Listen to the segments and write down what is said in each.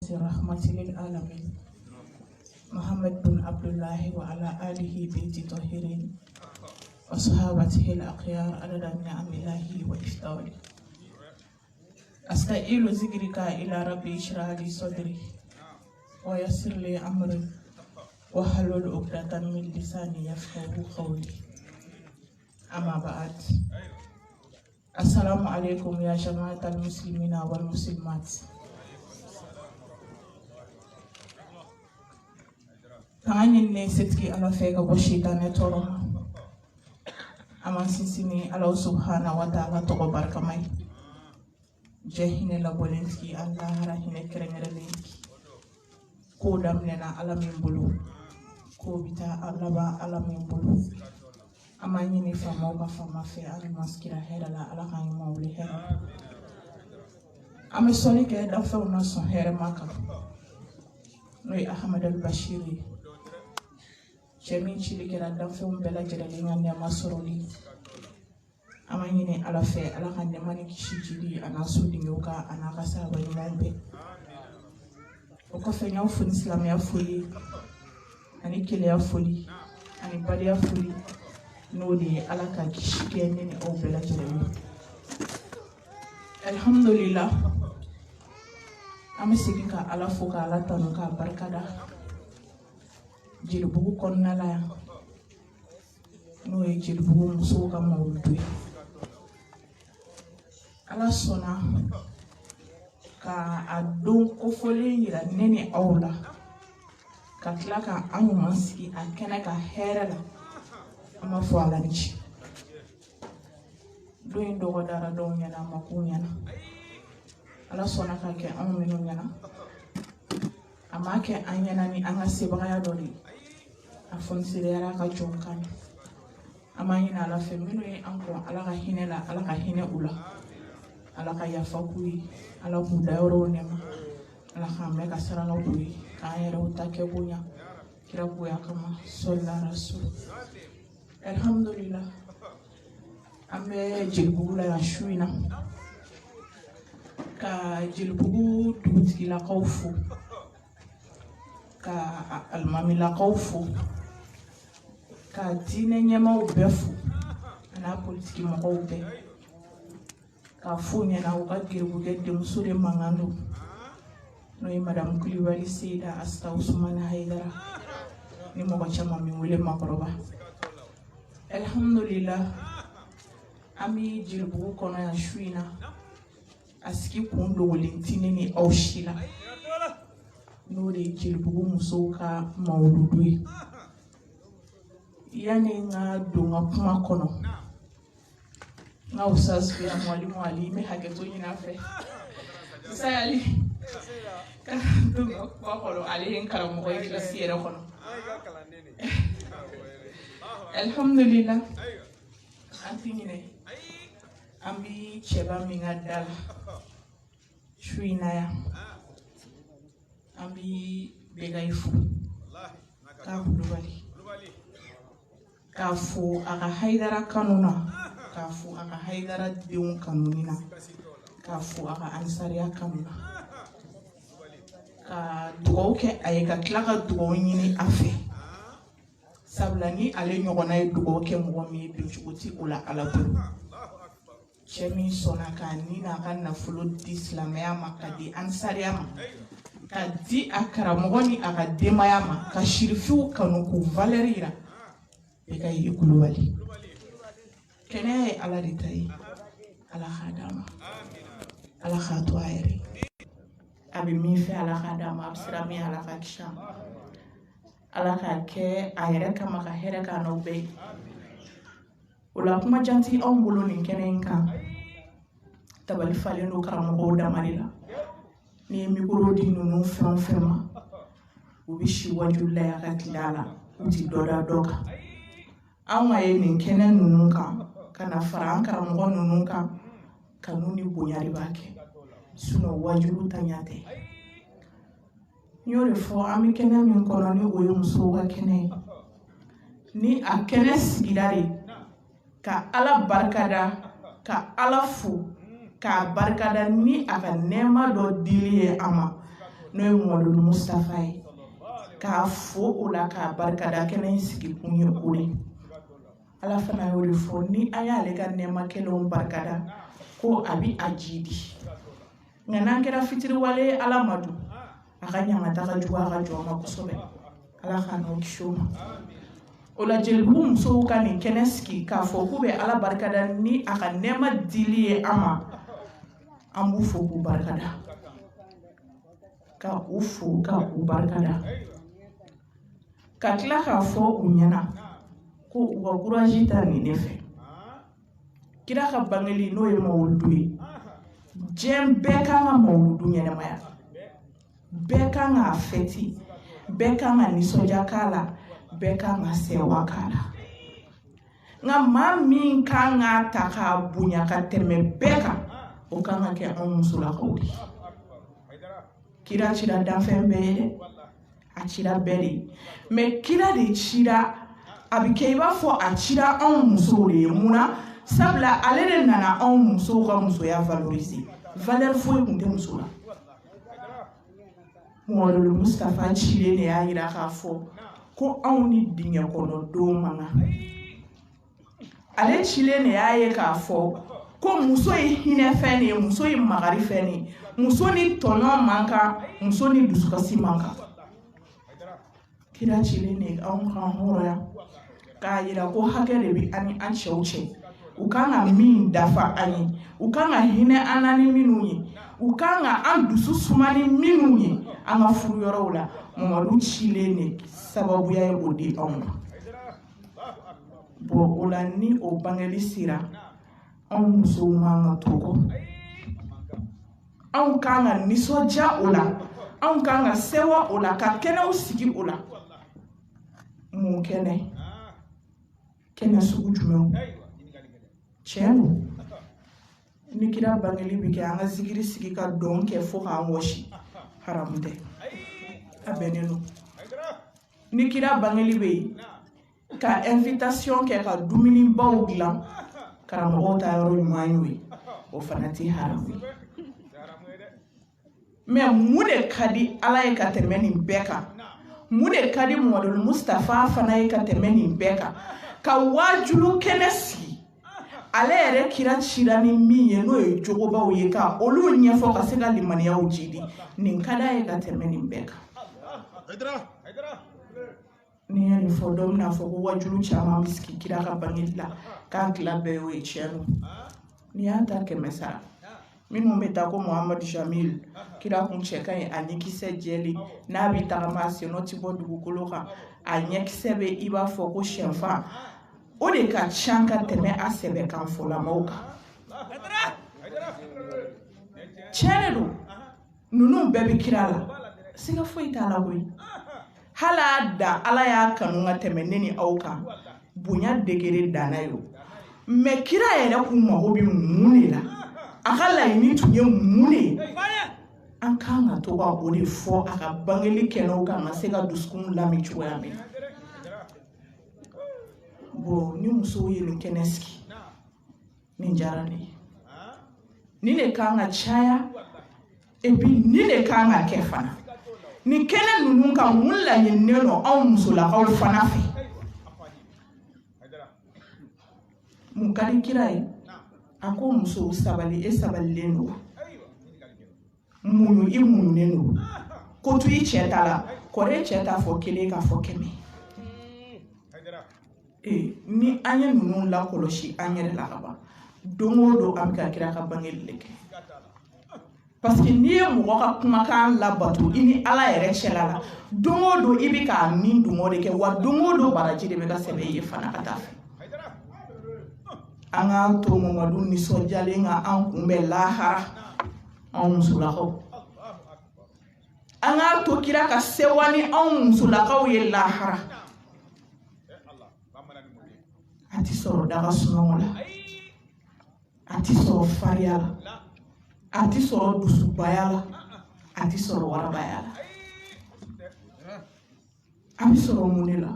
المبعوث رحمة للعالمين محمد بن عبد الله وعلى آله بيت طاهرين وصحابته الأخيار عدد نعم الله وإفضاله. أستقيل ذكرك إلى ربي اشرح لي صدري ويسر لي أمري واحلل عقدة من لساني يفقهوا قولي. أما بعد، السلام عليكم يا جماعة المسلمين والمسلمات. Tanganin ne setki ala fega boshita ne toro ama sisini ala subhanahu wa ta'ala to barkamai jehine la bolenski Allah rahine kerengere lenki ko damnena ala min bulu ko bita Allah ba ala min bulu ama nyini famo ba fama fe ala maskira hera la ala kan mawli hera ame soni ke da fa una son hera maka noy Ahmad al-Bashiri Chemin chili kera danfe umbela jereli ngane masoroli amanyine ala fe ala kande mani kishijili anasudi nyoka anakasa abanyombe okofe nyafu islam ya fuli ani kile ya fuli ani bali ya fuli nodi ala ka kishike nene umbela jereli. Alhamdulillah amesikika ala fuka ala tanuka barkada jilbugu konna la no e jilbugu muso ka mawdu ala sona ka adon ko fole yira nene awla ka tla ka anu manski akena ka herala ama fo ala ni do indo ko dara do nyana makunya na ala sona ka ke anu minu nyana ama ke anyana ni anga sebaya doli afon sirera ka jonkan amanyina ala femino e anko ala ka hinela ala ka hine ula ala ka yafakui ala ku daoro nema ala ka me ka sarala kui ka yera utake bunya kira ku yakama solla rasul. Alhamdulillah ambe jilbugula ya shuina ka jilbugu dutila kaufu ka almamila kaufu ka dine nyama ubefu ana politiki mako ube ka funya na ukagiru gede musure mangando no madam Kulibali Sida asta Usman Haidara ni mo chama miwele makoroba. Alhamdulillah ami jilbu kono ya shuina aski kundo wolentine ni aushila no de jilbugu muso ka mawludu yani nga dunga kuma kono nga usas ya mwalimu Ali me hageto nyina fe sayali ka dunga kwa kono Ali en kala mo koy la siera kono. Alhamdulillah antingine ambi cheba minga dala shuina ya ambi begaifu ka hulubali kafu aka haidara kanuna kafu aka haidara diun kanunina kafu aka ansariya kanuna ka dugoke ayeka klaka dugo nyini afe sablani ale nyogona e dugoke mwomi bichuti ula alaburu chemi sona ka nina kana fulo dislamaya makadi ansariya ma ka di akara mogoni aka demayama ka shirifu kanuku valerira beka yi Kulubali kene ala ritai ala khadama ala khatwairi abi mi fe ala khadama absirami ala khaksha ala ka ke ayere kama ka here ka no be ula kuma janti on bulu ni kene kan tabali faleno karamo da marila ni mikoro di nunu fema ubishi wajula ya katilala uti doda doka anwa ye nin kene nunu kan kana fara karamo nunu kan kanuni bonyari bake suno wajulu tanyate nyore fo ami kene min kono ni oyo muso ga kene ni akene sigidari ka ala barkada ka ala fu ka barkada ni aka nema do dili ama n'o ye Mamadu Mustafa ye k'a fo o la k'a barikada kɛnɛ in sigi kun ye o de Ala fana y'o de fɔ ni an y'ale ka nɛɛma kelenw barikada ko a bi a jidi nka n'an kɛra fitiriwale Ala ma dun a ka ɲangata ka jugu a ka jɔn ma kosɛbɛ Ala ka n'o kisi o ma o la jelibugu musow ka nin kɛnɛ sigi k'a fɔ k'u bɛ Ala barikada ni a ka nɛɛma dili ye an ma an b'u fo k'u barikada ka u fo ka u barikada ka tila k'a fɔ u ɲɛna ko u ka courage ta nin ne fɛ kira ka bangeli n'o ye mawuludu ye diɲɛ bɛɛ kan ka mawuludu ɲɛnamaya bɛɛ kan k'a fɛti bɛɛ kan ka nisɔndiya k'a la bɛɛ kan ka sewa k'a la nka maa min kan k'a ta k'a bonya ka tɛmɛ bɛɛ kan o kan ka kɛ anw musolakaw de kira cira danfɛn bɛɛ ye dɛ a cira bɛɛ de mɛ kira de cira a bɛ kɛ i b'a fɔ a cira anw musow de ye munna sabula ale de nana anw musow ka musoya valoriser valeur foyi tun tɛ muso la Mamadu Mustafa cilen de y'a jira k'a fɔ ko anw ni dingɛ kɔnɔ don man kan ale cilen de y'a ye k'a fɔ ko muso ye hinɛ fɛn de ye muso ye magari fɛn de ye muso ni tɔɲɔ man kan muso ni dusukasi man kan kira cilen de anw kan hɔrɔnya k'a jira ko hakɛ de bɛ ani an cɛw cɛ u kan ka min dafa an ye u kan ka hinɛ an na ni minnu ye u kan ka an dusu suma ni minnu ye an ka furu yɔrɔw la Mamadu cilen de sababuya ye o di anw ma bon o la ni o bangeli sera anw musow man ka to kɔ anw kan ka nisɔndiya o la anw kan ka sewa o la ka kɛnɛw sigi o la mun kɛnɛ kɛnɛ sugu jumɛnw tiɲɛ don ni kira bangeli bɛ kɛ an ka zikiri sigi ka dɔn kɛ fo k'an wɔsi haramu tɛ a bɛnnen don ni kira bangeli bɛ yen ka invitation kɛ ka dumunibaw dilan karamɔgɔw ta yɔrɔ ɲuman y'o ye o fana tɛ haramu ye mɛ mun de ka di Ala ye ka tɛmɛ nin bɛɛ kan mun de ka di Mamadu Mustafa fana ye ka tɛmɛ nin bɛɛ kan ka wajulu kɛnɛ sigi ale yɛrɛ kira cira ni min ye n'o ye jogobaw ye ka olu ɲɛfɔ ka se ka limaniyaw jidi nin ka d'a ye ka tɛmɛ nin bɛɛ kan ni ye nin fɔ dɔ bɛna fɔ ko wajulu caman bɛ sigi kira ka bangeli la k'a tila bɛɛ y'o ye tiɲɛ don ni y'a ta 100 sara minnu bɛ taa ko Muhamadu Jamil kira kun cɛ ka ɲi a ɲɛkisɛ jɛlen n'a bɛ tagama a senɔ tɛ bɔ dugukolo kan a ɲɛkisɛ bɛ i b'a fɔ ko sɛfan o de ka ca ka tɛmɛ a sɛbɛ kan fɔlamaw kan tiɲɛ de don ninnu bɛɛ bɛ kira la siga foyi t'a la koyi hali a da Ala y'a kanu ka tɛmɛ ne ni aw kan bonya degere danna ye mɛ kira yɛrɛ kun mago bɛ mun de la a ka laɲini tun ye mun de ye an kan ka to ka o de fɔ a ka bangeli kɛnɛw kan ka se ka dusukun lamɛn cogoya min bon ni musow ye nin kɛnɛ sigi nin diyara ne ye nin de kan ka caya et puis nin de kan ka kɛ fana nin kɛnɛ ninnu kan mun laɲininen don anw musolakaw fana fɛ mun ka di kira ye a ko musow sabali e sabalilen don muɲu i muɲunen don ko to i cɛ ta la kɔrɔ cɛ t'a fɔ kelen k'a fɔ 100 ni an ye ninnu lakɔlɔsi an yɛrɛ la ka ban don o don an bɛ ka kira ka bangeli de kɛ parce que n'i ye mɔgɔ ka kumakan labato i ni Ala yɛrɛ cɛla la don o don i bɛ k'a min dungɔ de kɛ wa don o don baraji de bɛ ka sɛbɛn i ye fana ka taa fɛ an k'an to Mamadu nisɔndiyalen ka an kunbɛn lahara anw musolakaw an k'an to kira ka sewa ni anw musolakaw ye lahara a ti sɔrɔ daga sunɔgɔ la a ti sɔrɔ fariya la a ti sɔrɔ dusubaya la a ti sɔrɔ warabaya la a bɛ sɔrɔ mun de la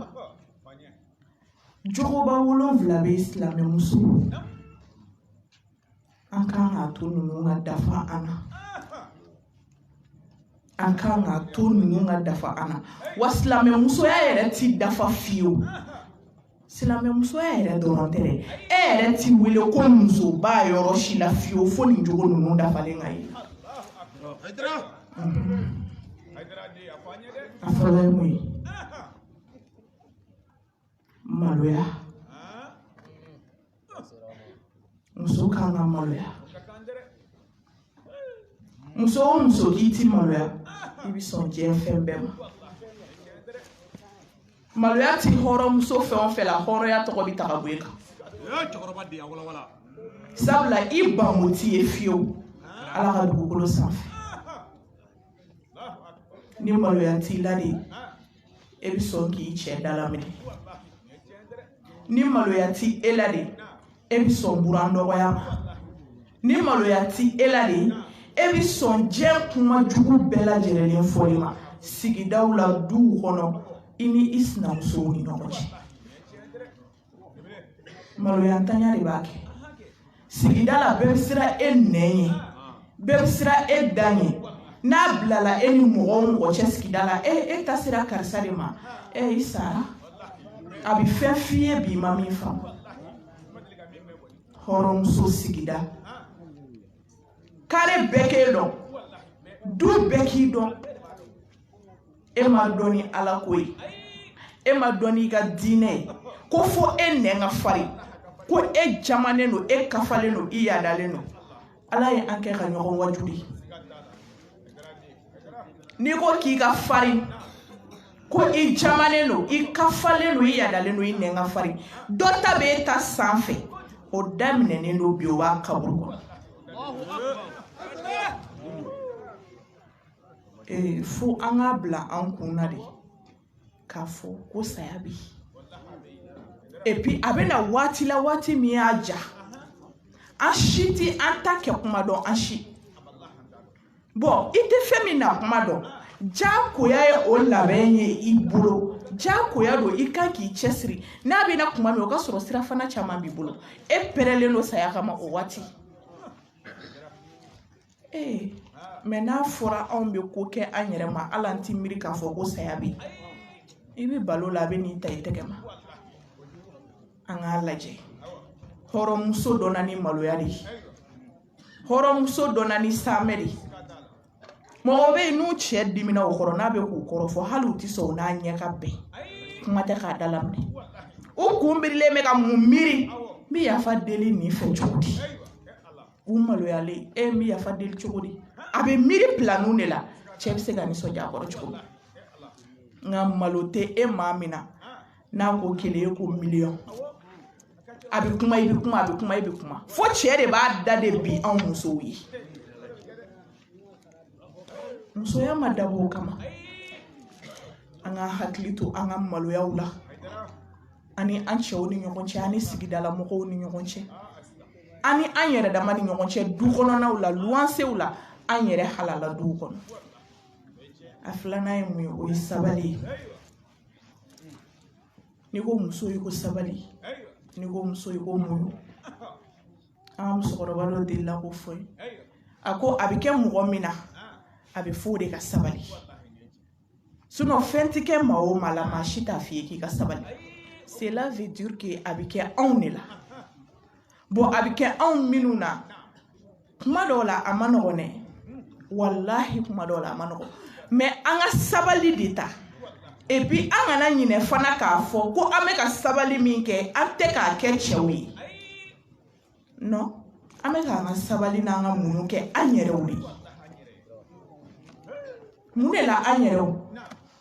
jogoba 7 bɛ silamɛ muso an kan k'a to ninnu ka dafa an na an kan ka to ninnu ka dafa an na wa silamɛmusoya yɛrɛ ti dafa fiyewu silamɛmusoya yɛrɛ dɔrɔn tɛ dɛ e yɛrɛ ti wele ko muso b'a yɔrɔ si la fiyewu fo nin jogo ninnu dafalen ka ye a fɔlɔ ye mun ye maloya muso kan ka maloya muso o muso k'i ti maloya i bɛ sɔn diɲɛ fɛn bɛɛ ma maloya ti hɔrɔnmuso fɛn o fɛn la hɔrɔnya tɔgɔ bɛ ta ka bɔ e kan sabula i banmo t'i ye fiyewu ala ka dugukolo sanfɛ ni maloya t'i la de e bɛ sɔn k'i cɛ dalaminɛ ni maloya ti e la de e bɛ sɔn buran dɔgɔya ma ni maloya ti e la de e bɛ sɔn diɲɛ kuma jugu bɛɛ lajɛlen fɔli ma sigidaw la duw kɔnɔ i ni i sinamusow ni ɲɔgɔn cɛ maloyantanya de b'a kɛ sigida la bɛɛ bɛ siran e nɛn ye bɛɛ bɛ siran e dan ye n'a bilala e ni mɔgɔ o mɔgɔ cɛ sigida la e ta sera karisa de ma i sara a bɛ fɛn f'i ye bi i ma min faamu hɔrɔnmuso sigida kare bɛɛ k'e dɔn du bɛɛ k'i dɔn e ma dɔn ni ala ko ye e ma dɔn n'i ka diinɛ ye ko fo e nɛn ka farin ko e jamanen don e kafalen don i yaadalen don ala ye an kɛ ka ɲɔgɔn wajuli n'i ko k'i ka farin ko i jamanen don i kafalen don i yaadalen don i nɛn ka farin dɔ ta bɛ e ta sanfɛ o daminɛnen don bi o b'a kaburu kɔnɔ fo an k'a bila an kunna de k'a fɔ ko saya bi et puis a bɛ na waati la waati min y'a ja an si ti an ta kɛ kuma dɔn an si bon i tɛ fɛn min na kuma dɔn jagoya ye o labɛn ye i bolo jagoya don i kan k'i cɛsiri n'a bɛ na kuma min o ka sɔrɔ sirafana caman b'i bolo e pɛrɛlen don saya kama o waati mais n'a fɔra anw bɛ ko kɛ an yɛrɛ ma ala an ti miiri k'a fɔ ko saya bɛ i bɛ balo la a bɛ n'i ta i tɛgɛ ma an k'a lajɛ hɔrɔnmuso dɔ na ni maloya de hɔrɔnmuso dɔ na ni saamɛ de mɔgɔ bɛ yen n'u cɛ dimina o kɔrɔ n'a bɛ k'u kɔrɔ fɔ hali u tɛ sɔn u n'a ɲɛ ka bɛn kuma tɛ k'a da laminɛ u kun birilen bɛ ka mun miiri n bɛ yafa deli nin fɛ cogo di u maloyalen e n bɛ yafa deli cogo di a bɛ miiri pilaniw de la cɛ bɛ se ka nisɔndiya a kɔrɔ cogo min nka malo tɛ e maa min na n'a ko kelen e ko miliyɔn a bɛ kuma i bɛ kuma a bɛ kuma i bɛ kuma fo cɛ de b'a da de bi anw musow ye musoya ma dabɔ o kama an ka hakili to an ka maloyaw la ani an cɛw ni ɲɔgɔn cɛ ani sigidala mɔgɔw ni ɲɔgɔn cɛ ani an yɛrɛ dama ni ɲɔgɔn cɛ du kɔnɔnaw la luwansew la an yɛrɛ halala duw kɔnɔ a filanan ye mun ye o ye sabali ye n'i ko muso i ko sabali n'i ko muso i ko muɲu an ka musokɔrɔba dɔ delila k'o fɔ ye a ko a bɛ kɛ mɔgɔ min na a bɛ fɔ o de ka sabali sinon fɛn tɛ kɛ maa o maa la maa si t'a f'i ye k'i ka sabali cela veut dire que a bɛ kɛ anw de la bon a bɛ kɛ anw minnu na kuma dɔw la a ma nɔgɔn dɛ walahi kuma dɔw la a ma nɔgɔn mais an ka sabali de ta et puis an kana ɲinɛ fana k'a fɔ ko an bɛ ka sabali min kɛ an tɛ k'a kɛ cɛw ye non an bɛ k'an ka sabali n'an ka muɲu kɛ an yɛrɛw de mun de la an yɛrɛw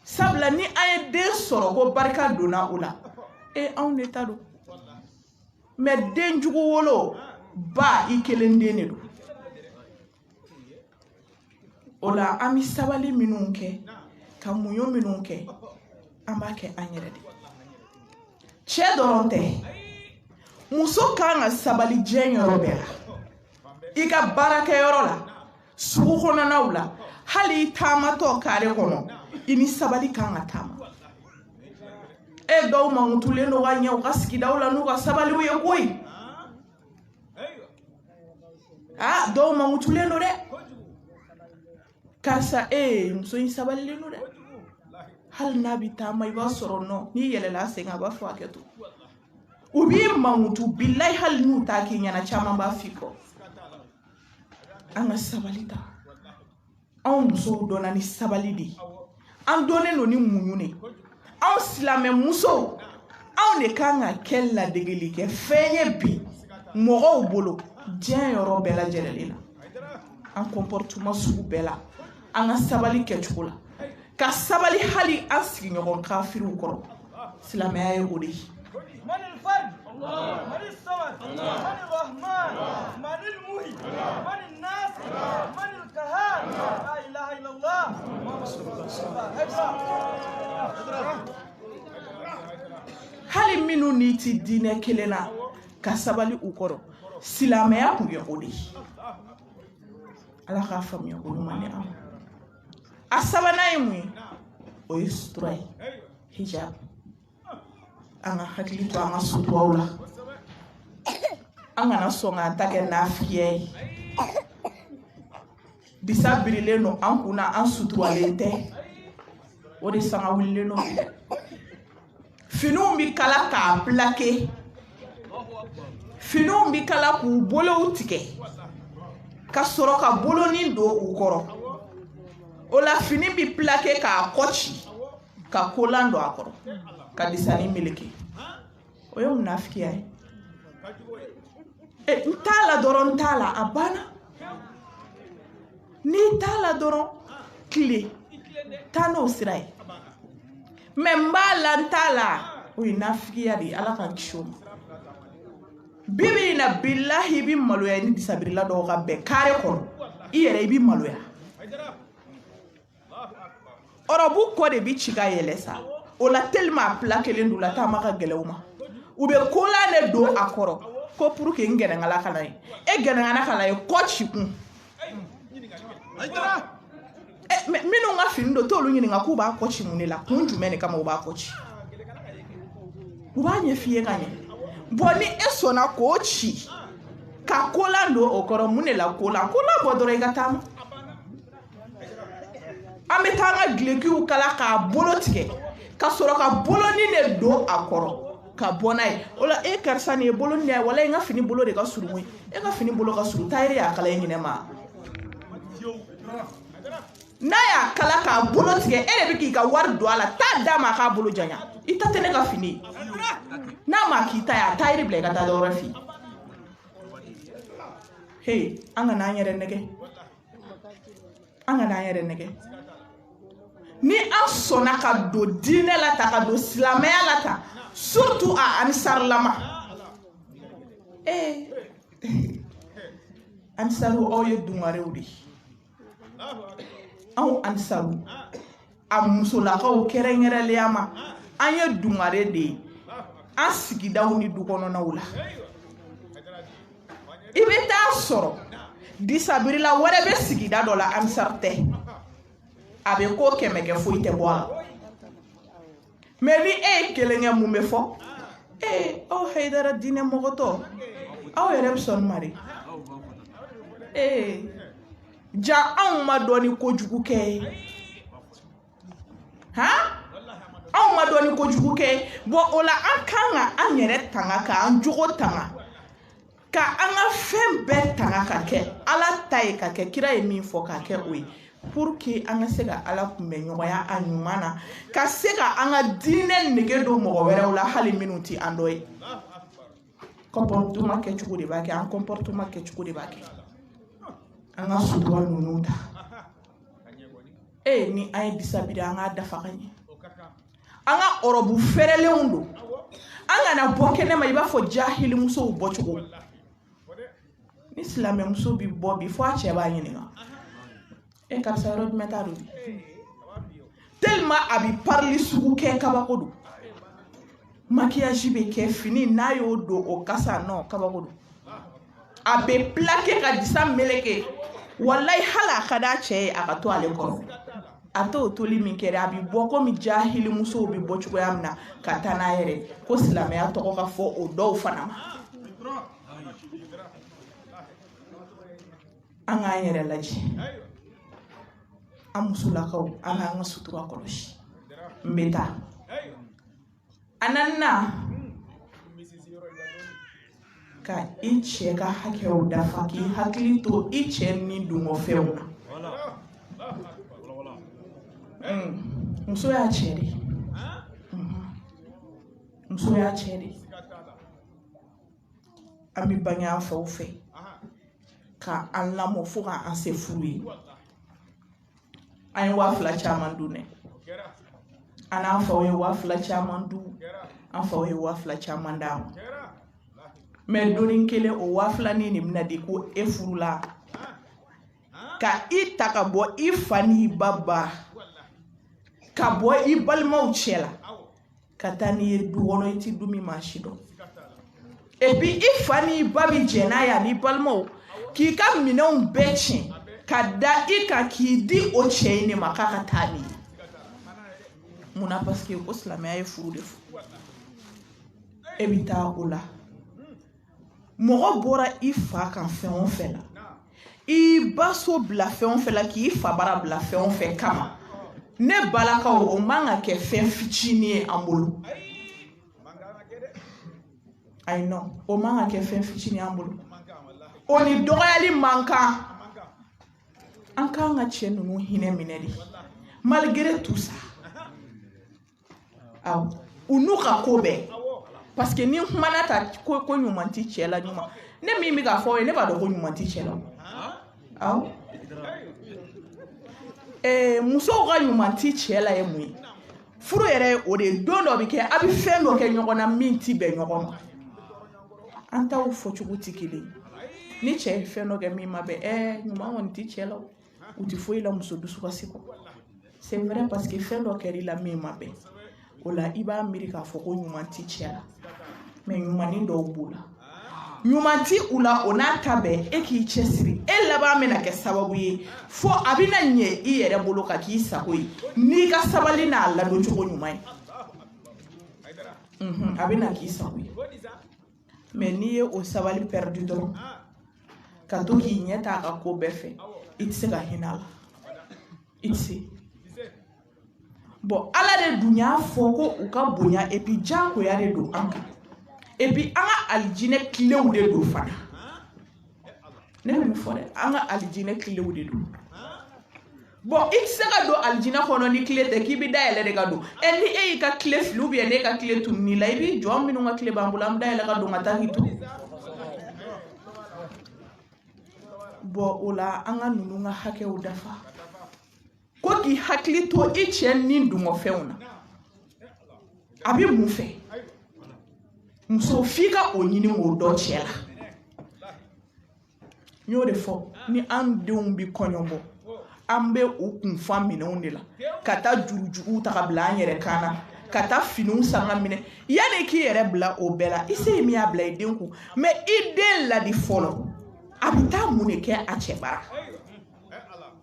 sabula ni an ye den sɔrɔ ko barika donna o la anw de ta don mais den jugu wolo ba i kelen den de don o la an bɛ sabali minnu kɛ ka muɲu minnu kɛ an b'a kɛ an yɛrɛ de cɛ dɔrɔn tɛ muso kan ka sabali diɲɛ yɔrɔ bɛɛ la i ka baarakɛyɔrɔ la sugu kɔnɔnaw la hali i taamatɔ kare kɔnɔ i ni sabali kan ka taama dɔw mankutulen don ka ɲɛ u ka sigidaw la n'u ka sabaliw ye koyi dɔw mankutulen don dɛ karisa muso in sabalilen no dɛ hali n'a bi taama i b'a sɔrɔ nɔ n'i yɛlɛla sen a b'a fɔ a kɛ to u b'i mankutu bilahi hali n'u t'a k'i ɲɛna caman b'a f'i kɔ an ka sabali ta anw musow dɔnna ni sabali de an dɔnnen don ni muɲu de anw silamɛ musow anw de kan ka kɛ ladegeli kɛ fɛn ye bi mɔgɔw bolo diɲɛ yɔrɔ bɛɛ lajɛlen na an comportement sugu bɛɛ la an ka sabali kɛcogo la ka sabali hali an sigiɲɔgɔn kafiriw kɔrɔ silamɛya ye o de ye hali minnu n'i ti diinɛ kelen na ka sabali u kɔrɔ silamɛya kun ye o de ye ala k'a faamuya ko ɲuman di an a sabanan ye mun ye o ye sutura ye hijab an ka hakili to an ka suturaw la an kana sɔn k'an ta kɛ nafigiya ye bisa birilen don an kunna an suturalen tɛ o de sanga wulilen don finiw bi kala k'a plaqué finiw bi kala k'u bolow tigɛ ka sɔrɔ ka bolonin don u kɔrɔ o la fini bi plaqué k'a kɔci ka kolan don a kɔrɔ ka disani meleke o ye munafikiya ye n t'a la dɔrɔn n t'a la a banna n'i t'a la dɔrɔn tile taa n'o sira ye mɛ n b'a la n t'a la o ye nafigiya de ye ala k'an kisi o ma bibi in na bilahi i bi maloya ni disabirila dɔw ka bɛn kare kɔnɔ i yɛrɛ i bi maloya ɔrɔbu kɔ de bi ci ka yɛlɛ sa o la tellement a plaquelen don la taama ka gɛlɛ u ma u bɛ kolan de don a kɔrɔ ko pour que n gɛnɛngala kana ye e gɛnɛngala kana ye kɔ ci kun minnu ka fini don t'olu ɲininka k'u b'a kɔ ci mun de la kun jumɛn de kama u b'a kɔ ci u b'a ɲɛ f'i ye ka ɲɛ bɔn ni e sɔnna k'o ci ka kolan don o kɔrɔ mun de la kolan bɔ dɔrɔn i ka taama an bɛ taa an ka dulokiw kala k'a bolo tigɛ ka sɔrɔ ka bolonin de don a kɔrɔ ka bɔ n'a ye o la e karisa nin ye bolonin de ye wala n ka fini bolo de ka surun ye e ka fini bolo ka surun taayiri y'a kala e ɲinɛ ma n'a y'a kala k'a bolo tigɛ e de bɛ k'i ka wari don a la taa d'a ma a k'a bolo janya i ta tɛ ne ka fini ye n'a ma k'i ta ye a taayiri bila i ka taa dɔ wɛrɛ fɛ yen hey an ka n'an yɛrɛ nɛgɛ an ka n'an yɛrɛ nɛgɛ ni an sɔnna ka don diinɛ la ta ka don silamɛya la ta surtout a anisarilama anisaru aw ye dungarew de ye anw anisaru a musolakaw kɛrɛnkɛrɛnnenya ma an ye dungare de ye an sigidaw ni dukɔnɔnaw la i bɛ taa sɔrɔ disabirila wɛrɛ bɛ sigida dɔ la anisari tɛ a bɛ ko 100 kɛ foyi tɛ bɔ a la mɛ ni e ye kelen kɛ mun bɛ fɔ aw Hayidara diinɛ mɔgɔtɔ aw yɛrɛ bɛ sɔn nin ma de ja anw ma dɔn ni kojugu kɛ ye anw ma dɔn ni kojugu kɛ ye bɔn o la an kan ka an yɛrɛ tanga k'an jogo tanga ka an ka fɛn bɛɛ tanga ka kɛ ala ta ye ka kɛ kira ye min fɔ ka kɛ o ye pour que an ka se ka ala kunbɛ ɲɔgɔnya a ɲuman na ka se ka an ka diinɛ nege don mɔgɔ wɛrɛw la hali minnu tɛ an dɔ ye comportement kɛcogo de b'a kɛ an comportement kɛcogo de b'a kɛ an ka sutura ninnu ta ni an ye disabiri an k'a dafa ka ɲɛ an ka ɔrɔbu fɛrɛlenw don an kana bɔ kɛnɛma i b'a fɔ jahili musow bɔcogo ni silamɛ muso bi bɔ bi fɔ a cɛ b'a ɲininka karisa yɔrɔ jumɛn t'a don tellement a bi parili sugu kɛ kabako don maquillage bɛ kɛ fini n'a y'o don o kasa non kabako don a bɛ plaqué ka disa meleke wallahi hali a ka d'a cɛ ye a ka to ale kɔrɔ a t'o toli min kɛra a bi bɔ komi jahili musow bi bɔ cogoya min na ka taa n'a yɛrɛ ko silamɛya tɔgɔ ka fɔ o dɔw fana ma an k'an yɛrɛ lajɛ amusulakaw ana nga sutura koloshi mbeta ananna ka iche ka hakew dafa ki hakili to iche ni dungo fewna muso ya chere muso ya chere ami banya fa fe ka Allah mo fuka an se furu ay wa fla chaman du ne ana fa we wa fla chaman du an fa we wa fla chaman da mais donin kele o wa fla ni mina di ko e furu la ka itaka bo ifani baba ka bo ibalma uchela katani du wono iti dumi mashido et puis ifani babi jena ya ni balmo ki ka minon bechi kada ika ki di o chaine makaka tani muna parce que o slamé ay furu de fu ebita ola mo bora ifa kan fe on fe la i baso bla fe on fe la ki ifa bara bla fe on fe kama ne balaka o manga ke fe fitini ambulu I know o manga ke fe fitini ambulu oni doyali manka anka nga chenu no hine mineli malgré tout ça aw unuka kobe parce que ni manata ko nyumanti chela nyuma ne mimi ga fo ne ba do ko nyumanti chela aw muso ga nyumanti chela e mu furu yere o de dondo bi ke abi fendo ke nyogona minti be nyogona anta u fo chuguti kili ni che fendo ke mi mabe nyuma won ti chela uti fo ila muso dusu kasiko c'est vrai parce que fendo ke ila mi mabe ola iba amerika fo ko nyumanti chela mais nyumani ndo bula nyumanti ula onata be eki chesiri ella ba mena ke sababu ye fo abina nye iyere bolo ka ki sakoi ni ka sabali na alla do chuko nyumai abina ki sakoi mais ni e o sabali perdu do ka to ki nyeta ka ko befe itse ga hinala itse bon ala de dunya foko uka bonya et puis janko ya de do anka et puis anga aljine clé de do fana ne me fone anga aljine clé de do bon itse ga do aljina kono ni clé te ki bi daele de ga do en ni e ka clé flu bi ne ka clé tu ni lay bi jom mi no nga clé bambulam daele ga do ngata hitu bon ola anga nunu nga hake u dafa ko ki hakli to ichen ni ndungo feuna abi mu fe muso fika onyini mo do chela nyore fo ni ande umbi konyombo ambe ukun famine onela kata juruju ta bla nyere kana kata finu sanga mine yani ki yere bla obela ise mi abla idenku me iden la di folo abita muneke achebara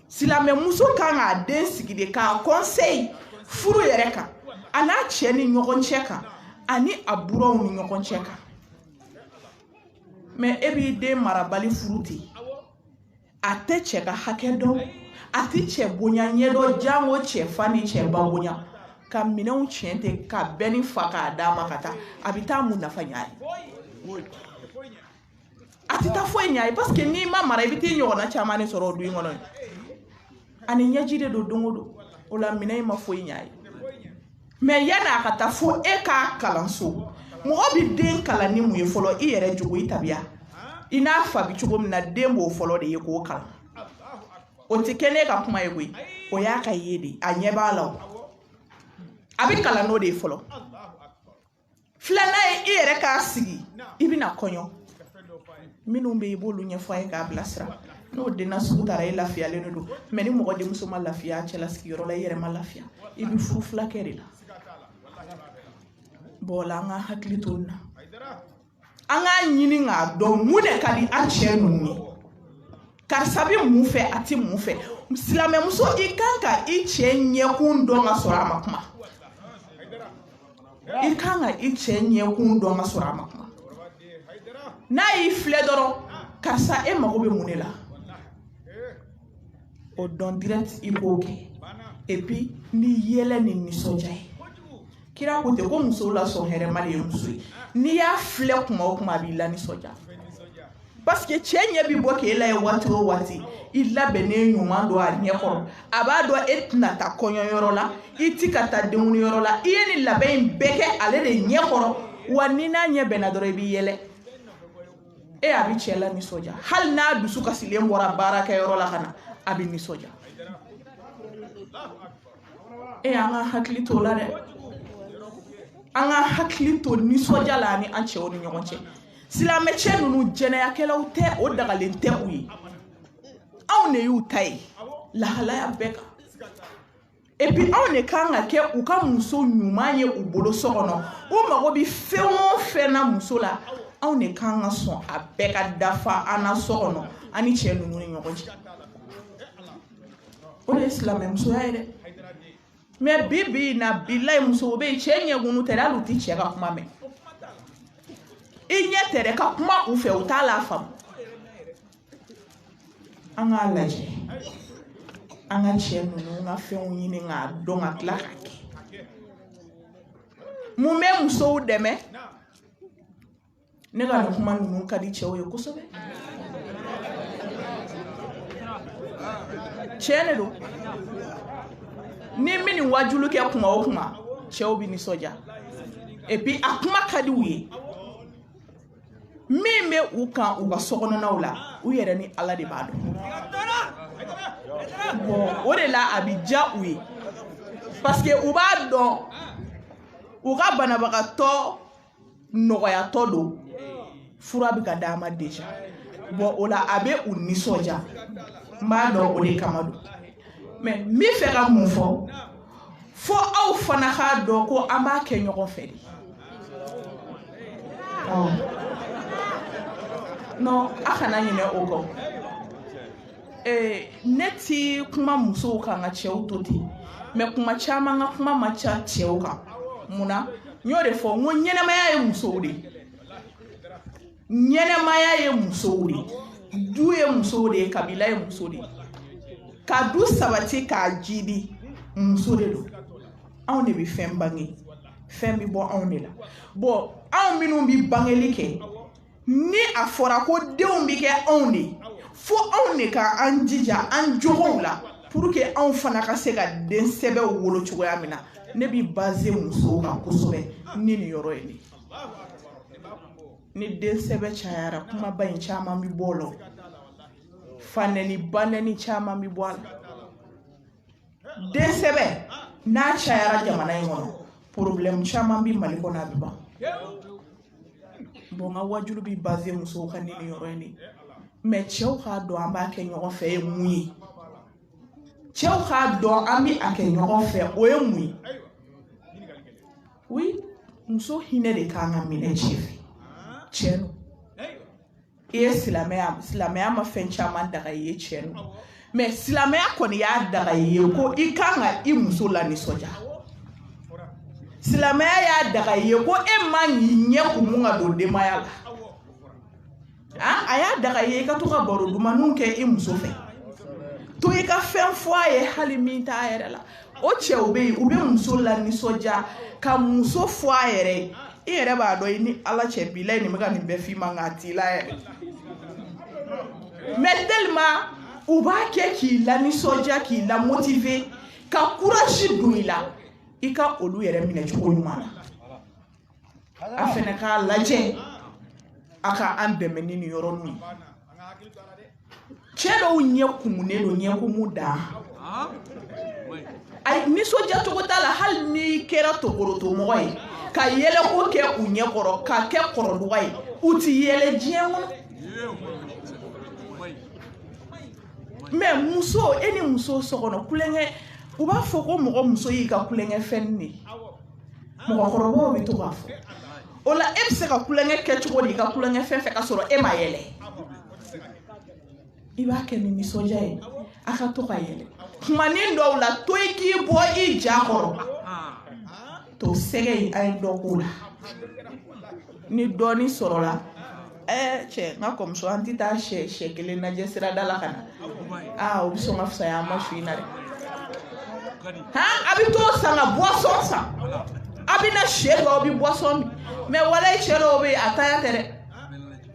sila me muso kan a den sigide ka conseil furu yere ka ana cheni nyogon cheka ani aburo ni nyogon cheka me ebi de marabali furuti ate cheka hakedo ati che bonya nyedo jango che fani che babonya ka minau chente ka beni faka dama kata abita mu nafanyai ati ta fo nyai parce que ni ma mara ibiti nyona chamane soro du ngono ani nyajide do dongodo ola minai ma fo nyai mais yana kata fo e ka kalanso mo obi den kala ni mu yefolo i yere jugo itabia ina fa bi chugo na dembo folo de yeko kala o tikene ka kuma yego o ya ka yede anyeba lawo abi kala no de folo flana e yere ka sigi ibina konyo minu be bolu nya fo ka blasra no de na sutara e lafia le no do meni mo de muso ma lafia chela ski yoro la yere ma lafia ibi fu flakeri la bola nga haklituna anga nyini nga do mude kali achenu ni karsabi mu fe ati mu fe silame muso ikanka ichenye kundo nga sora makuma ikanga ichenye kundo nga sora makuma na ifle doro karsa e magobe munela o don direct i b'o kɛ et puis ni yɛlɛ ni nisɔndiya ye kira ko ten ko muso la sɔn hɛrɛma de ye muso ye n'i y'a filɛ kuma o kuma a b'i la nisɔndiya parce que cɛ ɲɛ bi bɔ k'e layɛ waati o waati i labɛnnen ɲuman don a ɲɛ kɔrɔ a b'a dɔn e tɛna taa kɔɲɔyɔrɔ la i ti ka taa denkunyɔrɔ la i ye nin labɛn in bɛɛ kɛ ale de ɲɛ kɔrɔ wa ni n'a ɲɛ bɛnna dɔrɔn i b'i yɛlɛ a bɛ cɛ la nisɔndiya hali n'a dusu kasilen bɔra baarakɛyɔrɔ la ka na a bɛ nisɔndiya an ka hakili to la dɛ an ka hakili to nisɔndiya la ni an cɛw ni ɲɔgɔn cɛ silamɛ cɛ ninnu jɛnɛyakɛlaw tɛ o dagalen tɛ u ye anw de y'u ta ye lahalaya bɛɛ kan et puis anw de kan ka kɛ u ka muso ɲuman ye u bolo so kɔnɔ u mago bɛ fɛn o fɛn na muso la anw de kan ka sɔn a bɛɛ ka dafa an na so kɔnɔ an ni cɛ ninnu ni ɲɔgɔn cɛ o de ye silamɛ musoya ye dɛ mais bi na bilayi musow bɛ yen cɛ ɲɛkunu tɛ hali u ti cɛ ka kuma mɛn i ɲɛ tɛ dɛ ka kuma u fɛ u t'a la faamu an k'a lajɛ an ka cɛ ninnu ka fɛnw ɲini k'a dɔn ka tila k'a kɛ mun bɛ musow dɛmɛ ne ka nin kuma ninnu ka di cɛw ye kosɛbɛ tiɲɛ de don ni min nin wajulu kɛ kuma o kuma cɛw bɛ nisɔndiya et puis a kuma ka di u ye min bɛ u kan u ka sokɔnɔnaw la u yɛrɛ ni Ala de b'a dɔn bon o de la a bɛ diya u ye parce que u b'a dɔn u ka banabagatɔ nɔgɔyatɔ don fura bɛ ka d'a ma déjà bon o la a bɛ u nisɔndiya n b'a dɔn o de kama don mais n bɛ fɛ ka mun fɔ aw fana k'a dɔn ko an b'a kɛ ɲɔgɔn fɛ de non a kana ɲinɛ o kɔ ne ti kuma musow kan ka cɛw to ten mais kuma caman ka kuma ma ca cɛw kan munna n y'o de fɔ n ko ɲɛnɛmaya ye musow de ɲɛnɛmaya ye musow de du ye musow de kabila ye muso de ka du sabati k'a jidi muso de don anw de bɛ fɛn bange fɛn bɛ bɔ anw de la bon anw minnu bɛ bangeli kɛ ni a fɔra ko denw bɛ kɛ anw de fo anw de ka an jija an jogow la pour que anw fana ka se ka den sɛbɛw wolo cogoya min na ne bɛ baser musow kan kosɛbɛ ni nin yɔrɔ ye ne ni den sɛbɛ cayara kumaba in caman bɛ bɔ o la fanɛni banɛni caman bɛ bɔ a la den sɛbɛ n'a cayara jamana in kɔnɔ problème caman bɛ Mali kɔnɔ a bɛ ban bon n ka wajulu bɛ baser musow kan ni nin yɔrɔ in de mais cɛw k'a dɔn an b'a kɛ ɲɔgɔn fɛ ye mun ye cɛw k'a dɔn an bɛ a kɛ ɲɔgɔn fɛ o ye mun ye oui muso hinɛ de kan ka minɛ cɛ fɛ cɛ no i ye silamɛya ma fɛn caman daga i ye cɛ no mais silamɛya kɔni y'a daga i ye ko i kan ka i muso la nisɔndiya silamɛya y'a daga i ye ko e man k'i ɲɛ kumu ka don denbaya la a y'a daga i ye i ka to ka baro dumaninw kɛ i muso fɛ to i ka fɛn fɔ a ye hali min t'a yɛrɛ la o cɛw bɛ yen u bɛ muso la nisɔndiya ka muso fɔ a yɛrɛ i yɛrɛ b'a dɔn i ni Ala cɛ bilayi nin bɛ ka nin bɛɛ f'i ma nka a t'i la yɛrɛ mais tellement u b'a kɛ k'i la nisɔndiya k'i la motiver ka courage don i la i ka olu yɛrɛ minɛ cogo ɲuman na a fɛnɛ k'a lajɛ a ka an dɛmɛ ni nin yɔrɔ ninnu cɛ dɔw ɲɛ kumunen don ɲɛkumu dan ayi nisɔndiya cogo t'a la hali n'i kɛra tokorotomɔgɔ ye ka yɛlɛko kɛ u ɲɛkɔrɔ ka kɛ kɔrɔdɔgɔ ye u ti yɛlɛ diɲɛ kɔnɔ mais muso e ni muso so kɔnɔ kulenkɛ u b'a fɔ ko mɔgɔ muso y'i ka kulenkɛ fɛn de mɔgɔkɔrɔbaw bɛ to k'a fɔ o la e bɛ se ka kulenkɛ kɛ cogo di i ka kulenkɛ fɛn fɛ ka sɔrɔ e ma yɛlɛ i b'a kɛ ni nisɔndiya ye a ka to ka yɛlɛ kumanin dɔw la to i k'i bɔ i ja kɔrɔ to sɛgɛ in a ye dɔ k'o la ni dɔɔnin sɔrɔla cɛ n ka kɔmuso an tɛ taa sɛ kelen lajɛ sirada la ka na o bɛ sɔn ka fisaya an ma su in na dɛ a bɛ t'o san ka boisson san a bɛ na sɛ dɔw aw bɛ boisson min mais walayi cɛ dɔw bɛ yen a taya tɛ dɛ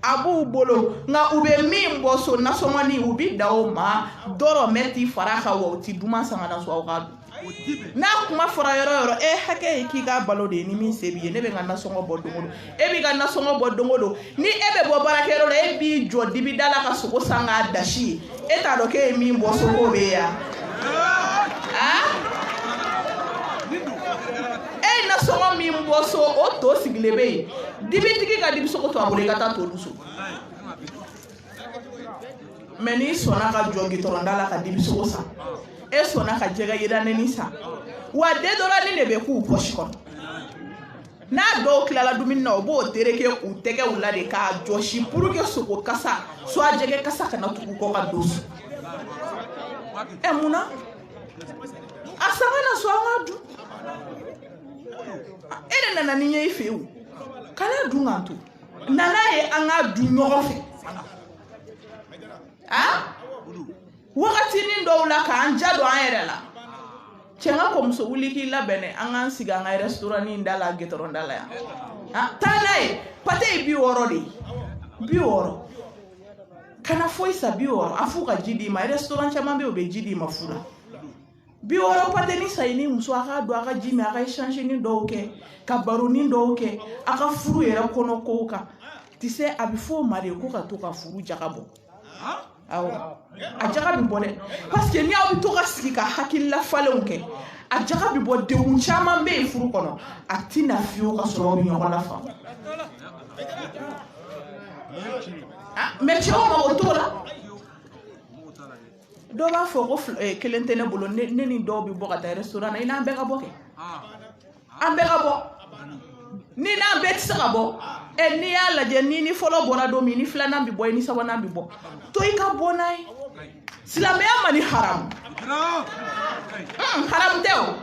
a b'u bolo nka u bɛ min bɔ so nasɔngɔni u bɛ da o ma dɔrɔmɛ t'i fara a kan wa u tɛ duman san ka na so aw ka dun n'a kuma fɔra yɔrɔ yɔrɔ hakɛ ye k'i ka balo de ye ni min se b'i ye ne bɛ n ka nasɔngɔ bɔ don o don e b'i ka nasɔngɔ bɔ don o don ni e bɛ bɔ baarakɛyɔrɔ la e b'i jɔ dibida la ka sogo san k'a dasi ye e t'a dɔn k'e ye min bɔ so k'o bɛ ye yan e ye nasɔngɔ min bɔ so o to sigilen bɛ yen dibitigi ka dibisogo to a bolo i ka taa to dun so mɛ n'i sɔnna ka jɔ gitɔrɔnda la ka dibisogo san e sɔnna ka jɛgɛ yiraneni san wa dedɔrɔni de bɛ k'u pɔsi kɔnɔ n'a dɔw tilala dumuni na o b'o tereke u tɛgɛw la de k'a jɔsi pour que sogo kasa soit jɛgɛ kasa kana tugu kɔ ka don so munna a sanga na so an ka dun e de nana ni ye i fɛ yen kana dun k'an to nana ye an ka dun ɲɔgɔn fɛ wagatinin dɔw la k'an ja don an yɛrɛ la cɛ n ka kɔmuso wuli k'i labɛn dɛ an k'an sigi an ka restaurant da la gitɔrɔnda la yan taa n'a ye pate ye 60 de ye 60 kana foyi sa 60 a f'u ka ji d'i ma restaurant caman bɛ yen u bɛ ji d'i ma fu la 60 pate ni sayi ni muso a k'a don a ka ji min a ka échange ni dɔw kɛ ka baronin dɔw kɛ a ka furu yɛrɛ kɔnɔ kow kan tu sais a bɛ fɔ o ma de ko ka to ka furu jaga bɔ awɔ a jaga bɛ bɔ dɛ parce que ni aw bɛ to ka sigi ka hakilila falenw kɛ a jaga bɛ bɔ denw caman bɛ yen furu kɔnɔ a tɛ na fiyewu ka sɔrɔ aw bɛ ɲɔgɔn lafaamu mais cɛw mago t'o la dɔw b'a fɔ ko kelen tɛ ne bolo ne ni dɔw bɛ bɔ ka taa restaurant na i n'an bɛɛ ka bɔ kɛ an bɛɛ ka bɔ ni n'an bɛɛ tɛ se ka bɔ n'i y'a lajɛ ni fɔlɔ bɔra don min ni filanan bɛ bɔ ni sabanan bɛ bɔ to i ka bɔ n'a ye silamɛya man di haramu haramu tɛ o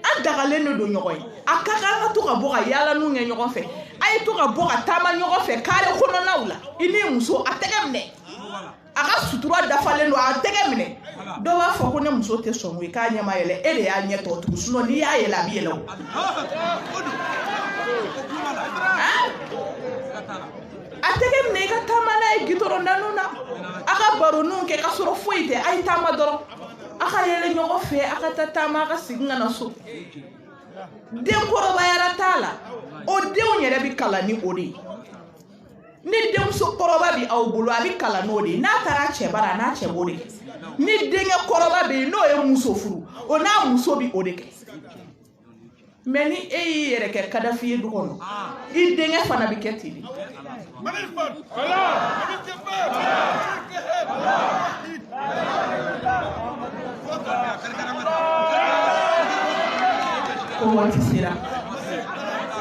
an dagalen de don ɲɔgɔn ye a ka kan an ka to ka bɔ ka yaala n'u kɛ ɲɔgɔn fɛ a ye to ka bɔ ka taama ɲɔgɔn fɛ kare kɔnɔnaw la i ni muso a tɛgɛ minɛ a ka sutura dafalen don a tɛgɛ minɛ dɔw b'a fɔ ko ne muso tɛ sɔn koyi k'a ɲɛ ma yɛlɛ e de y'a ɲɛ tɔ tugu sinon n'i y'a yɛlɛ a bɛ yɛlɛ o a tɛgɛ minɛ i ka taama n'a ye gitɔrɔndaniw na a ka baroninw kɛ ka sɔrɔ foyi tɛ a ye taama dɔrɔn a ka yɛlɛ ɲɔgɔn fɛ a ka taa taama a ka segin ka na so den kɔrɔbayara t'a la o denw yɛrɛ bɛ kalan ni o de ye ni denmuso kɔrɔba bɛ aw bolo a bɛ kalan n'o de ye n'a taara cɛ bara a n'a cɛ b'o de kɛ ni denkɛ kɔrɔba bɛ yen n'o ye muso furu o n'a muso bɛ o de kɛ mais ni e y'i yɛrɛ kɛ kadafi ye du kɔnɔ i denkɛ fana bɛ kɛ ten de ko waati sera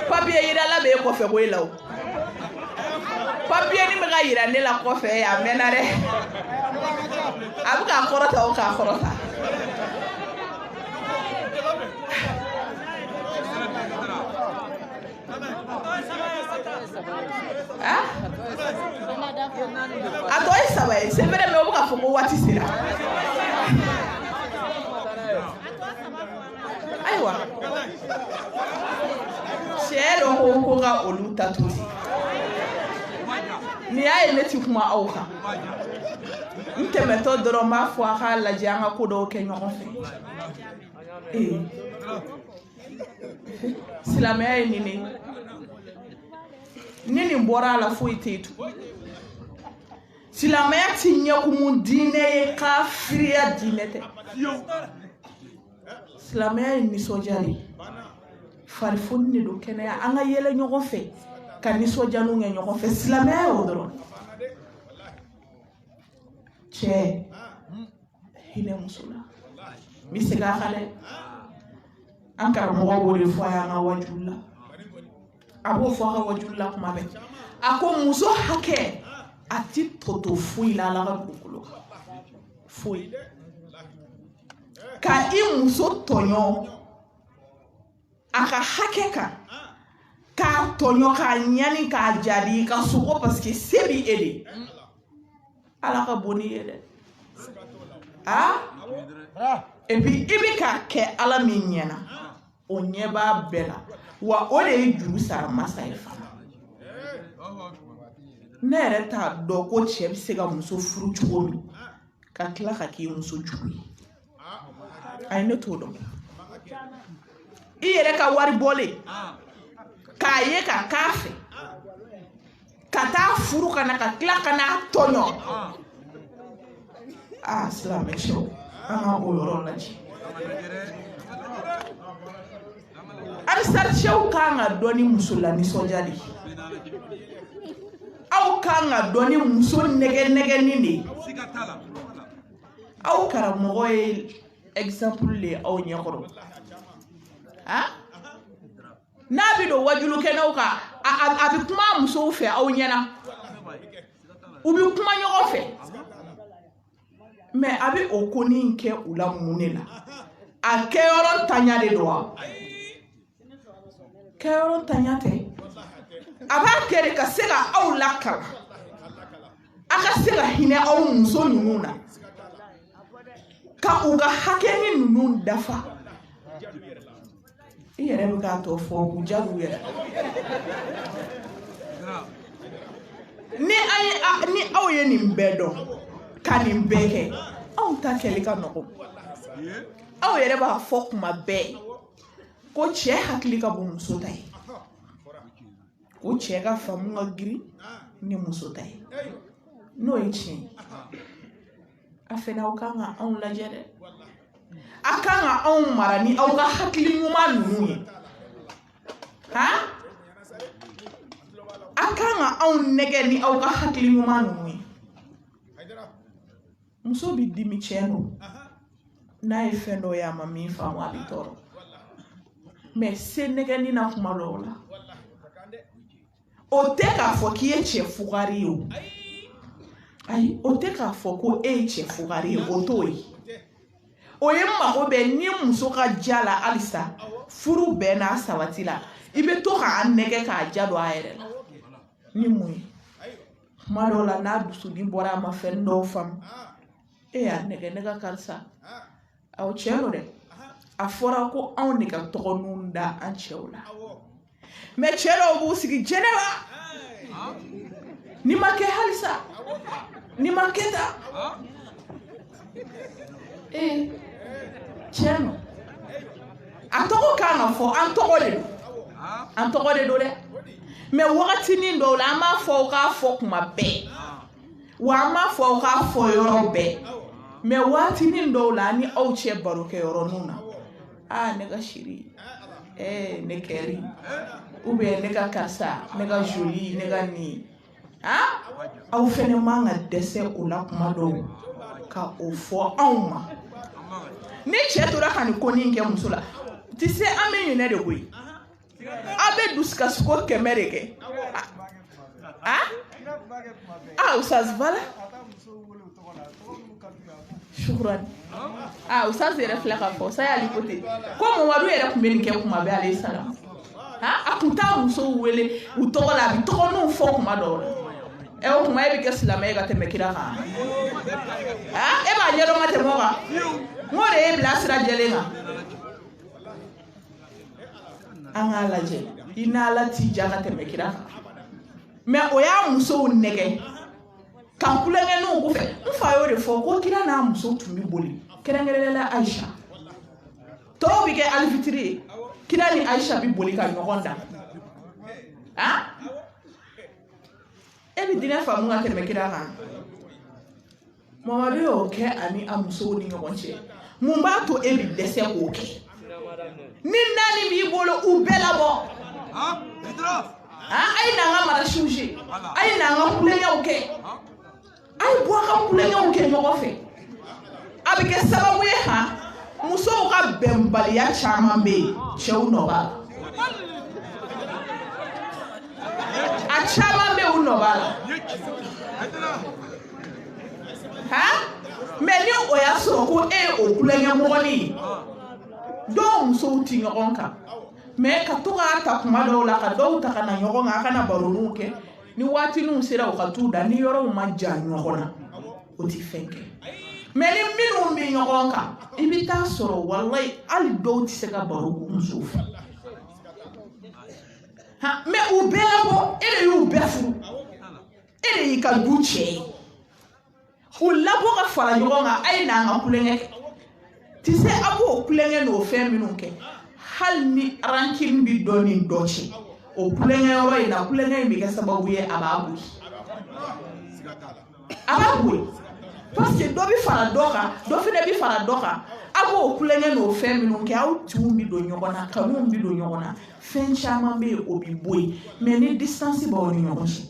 papiye yirala bɛ e kɔfɛ ko e la o papiye ni bɛ ka yira ne la kɔfɛ a mɛnna dɛ a bɛ k'a kɔrɔta o k'a kɔrɔta a tɔ ye 3 ye c'est vrai mais o bɛ k'a fɔ ko waati sera ayiwa cɛ dɔ ko ka olu ta to ni y'a ye ne ti kuma aw kan n tɛmɛtɔ dɔrɔn n b'a fɔ a k'a lajɛ an ka ko dɔw kɛ ɲɔgɔn fɛ silamɛya ye nin ne ni nin bɔra a la foyi tɛ yen tun silamɛya ti ɲɛkumu diinɛ ye kafiriya diinɛ tɛ silamɛya ye nisɔndiya de farifoni de don kɛnɛya an ka yɛlɛ ɲɔgɔn fɛ ka nisɔndiyaniw kɛ ɲɔgɔn fɛ silamɛya y'o dɔrɔn cɛ hinɛ muso la n bɛ segin a kan dɛ an karamɔgɔ b'o de fɔ a y'an ka wajulu la a b'o fɔ a ka wajulu la kuma bɛɛ a ko muso hakɛ a ti tɔtɔ foyi la ala ka dugukolo kan foyi ka i muso tɔɲɔ a ka hakɛ kan k'a tɔɲɔ k'a ɲani k'a jadi ka sogo parce que se b'i e de ala ka bon n'i ye dɛ et puis i bɛ k'a kɛ ala min ɲɛna o ɲɛ b'a bɛɛ la wa o de ye juru sara masa ye fana ne yɛrɛ t'a dɔn ko cɛ bɛ se ka muso furu cogo min ka tila ka k'i muso jugu ye ayi ne t'o dɔn i yɛrɛ ka wari bɔlen k'a ye ka k'a fɛ ka taa furu ka na ka tila ka n'a tɔɲɔ silamɛ cɛw an ka o yɔrɔ lajɛ alisaricɛw kan ka dɔn ni muso la nisɔndiya de ye aw kan ka dɔn ni muso nɛgɛ-nɛgɛni de ye aw karamɔgɔ ye exemple de aw ɲɛkɔrɔ n'a bɛ don wajulukɛnɛw kan a bɛ kuma musow fɛ aw ɲɛna u bɛ kuma ɲɔgɔn fɛ mais a bɛ o koni in kɛ u la mun de la a kɛyɔrɔ tanya de don wa kɛyɔrɔ tanya tɛ a b'a kɛ de ka se ka aw lakala a ka se ka hinɛ aw muso ninnu na ka u ka hakɛni ninnu dafa i yɛrɛ bɛ k'a tɔ fɔ u jagu yɛrɛ ni aw ye nin bɛɛ dɔn ka nin bɛɛ kɛ aw ta kɛli ka nɔgɔn aw yɛrɛ b'a fɔ kuma bɛɛ ko cɛ hakili ka bon muso ta ye ko cɛ ka faamu ka girin ni muso ta ye n'o ye tiɲɛ ye a fɛnɛ aw kan ka anw lajɛ dɛ a kan ka anw mara ni aw ka hakili ɲuman ninnu ye a kan ka anw nɛgɛ ni aw ka hakili ɲuman ninnu ye muso bɛ dimi cɛ no n'a ye fɛn dɔ ye a ma min faamu a bɛ tɔɔrɔ mais se nɛgɛni na kuma dɔw la o tɛ k'a fɔ k'i ye cɛ fugari ye o ayi o tɛ k'a fɔ ko e ye cɛ fugari ye o t'o ye o ye mago bɛ ni muso ka ja la halisa furu bɛɛ n'a sabati la i bɛ to k'a nɛgɛ k'a ja don a yɛrɛ la ni mun ye kuma dɔw la n'a dusudi bɔra a ma fɛn dɔw faamu e y'a nɛgɛ ne ka karisa aw cɛ do dɛ a fɔra ko anw de ka tɔgɔninw da an cɛw la mais cɛ dɔw b'u sigi jɛnɛba ni ma kɛ halisa ni ma kɛ tan cɛ no a tɔgɔ kan ka fɔ an tɔgɔ de do dɛ mais wagatinin dɔw la an b'a fɔ aw k'a fɔ kuma bɛɛ wa an b'a fɔ aw k'a fɔ yɔrɔ bɛɛ mais wagatinin dɔw la ni aw cɛ baro kɛ yɔrɔninw na ne ka chérie ne kɛri ou bien ne ka karisa ne ka jolie ne ka nin aw fɛnɛ man ka dɛsɛ o la kuma dɔw ka o fɔ anw ma ni cɛ tora ka nin ko nin kɛ muso la ti se an bɛ ɲinɛ de koyi a bɛ dusukasiko 100 de kɛ Oustaz voilà Shukrani Oustaz yɛrɛ filɛ ka fɔ sa y'ale côté ko Mamadu yɛrɛ tun bɛ nin kɛ kuma bɛɛ alayhi salam a tun t'a musow wele u tɔgɔ la a bɛ tɔgɔninw fɔ kuma dɔw la o kuma e bɛ kɛ silamɛ ye ka tɛmɛ kira kan e b'a ɲɛdɔn ka tɛmɛ o kan n'o de ye bila sira jɛlen kan an k'a lajɛ i n'Ala t'i ja ka tɛmɛ kira kan mais o y'a musow nɛgɛ ka kulonkɛ n'u ko fɛ n fa y'o de fɔ ko kira n'a muso tun bɛ boli kɛrɛnkɛrɛnnenya la Aïcha tɔw bɛ kɛ alifitiri ye kira ni Aïcha bɛ boli ka ɲɔgɔn dan e bɛ dinɛ faamu ka tɛmɛ kira kan Mamadu y'o kɛ ani a musow ni ɲɔgɔn cɛ mun b'a to e bɛ dɛsɛ k'o kɛ ni naani b'i bolo u bɛɛ labɔ a ye n'an ka marasiw ye a ye n'an ka kulonkɛw kɛ a ye bɔ a ka kulonkɛw kɛ ɲɔgɔn fɛ a bɛ kɛ sababu ye musow ka bɛnbaliya caman bɛ yen cɛw nɔ b'a la a caman bɛ yen u nɔ b'a la mais ni o y'a sɔrɔ ko e ye o kulonkɛmɔgɔnin ye dɔw musow ti ɲɔgɔn kan mais ka to ka ta kuma dɔw la ka dɔw ta ka na ɲɔgɔn kan a kana baroniw kɛ ni waatininw sera u ka t'u da ni yɔrɔw ma ja ɲɔgɔn na o ti fɛn kɛ mais ni minnu bɛ ɲɔgɔn kan i bɛ taa sɔrɔ walayi hali dɔw tɛ se ka baro k'u musow fɛ mais u bɛɛ labɔ e de y'u bɛɛ furu e de y'i ka du cɛ ye u labɔ ka fara ɲɔgɔn kan a ye n'an ka kulonkɛ kɛ ti se a b'o kulonkɛ n'o fɛn minnu kɛ hali ni rancune bɛ dɔ ni dɔ cɛ o kulonkɛ yɔrɔ in na kulonkɛ in bɛ kɛ sababu ye a b'a boyi a b'a boyi parce que dɔ bɛ fara dɔ kan dɔ fana bɛ fara dɔ kan a b'o kulonkɛ n'o fɛn minnu kɛ aw tinw bɛ don ɲɔgɔn na kanuw bɛ don ɲɔgɔn na fɛn caman bɛ yen o bɛ bɔ yen mais ni distance b'aw ni ɲɔgɔn cɛ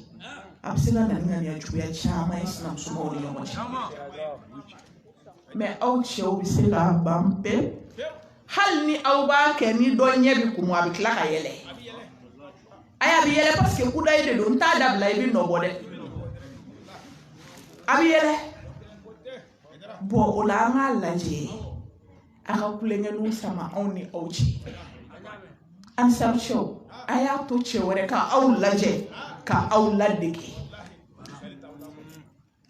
a bɛ se ka na ni ŋaniya juguya caman ye sinamusomaw ni ɲɔgɔn cɛ mais aw cɛw bɛ se k'a ban pewu hali ni aw b'a kɛ ni dɔ ɲɛ bɛ kumu a bɛ tila ka yɛlɛ a bɛ yɛlɛ parce que kudayi de don n t'a dabila i bɛ nɔ bɔ dɛ a bɛ yɛlɛ bon o la an k'a lajɛ a ka kulonkɛninw sama anw ni aw cɛ an cɛw a y'a to cɛ wɛrɛ ka aw lajɛ ka aw ladege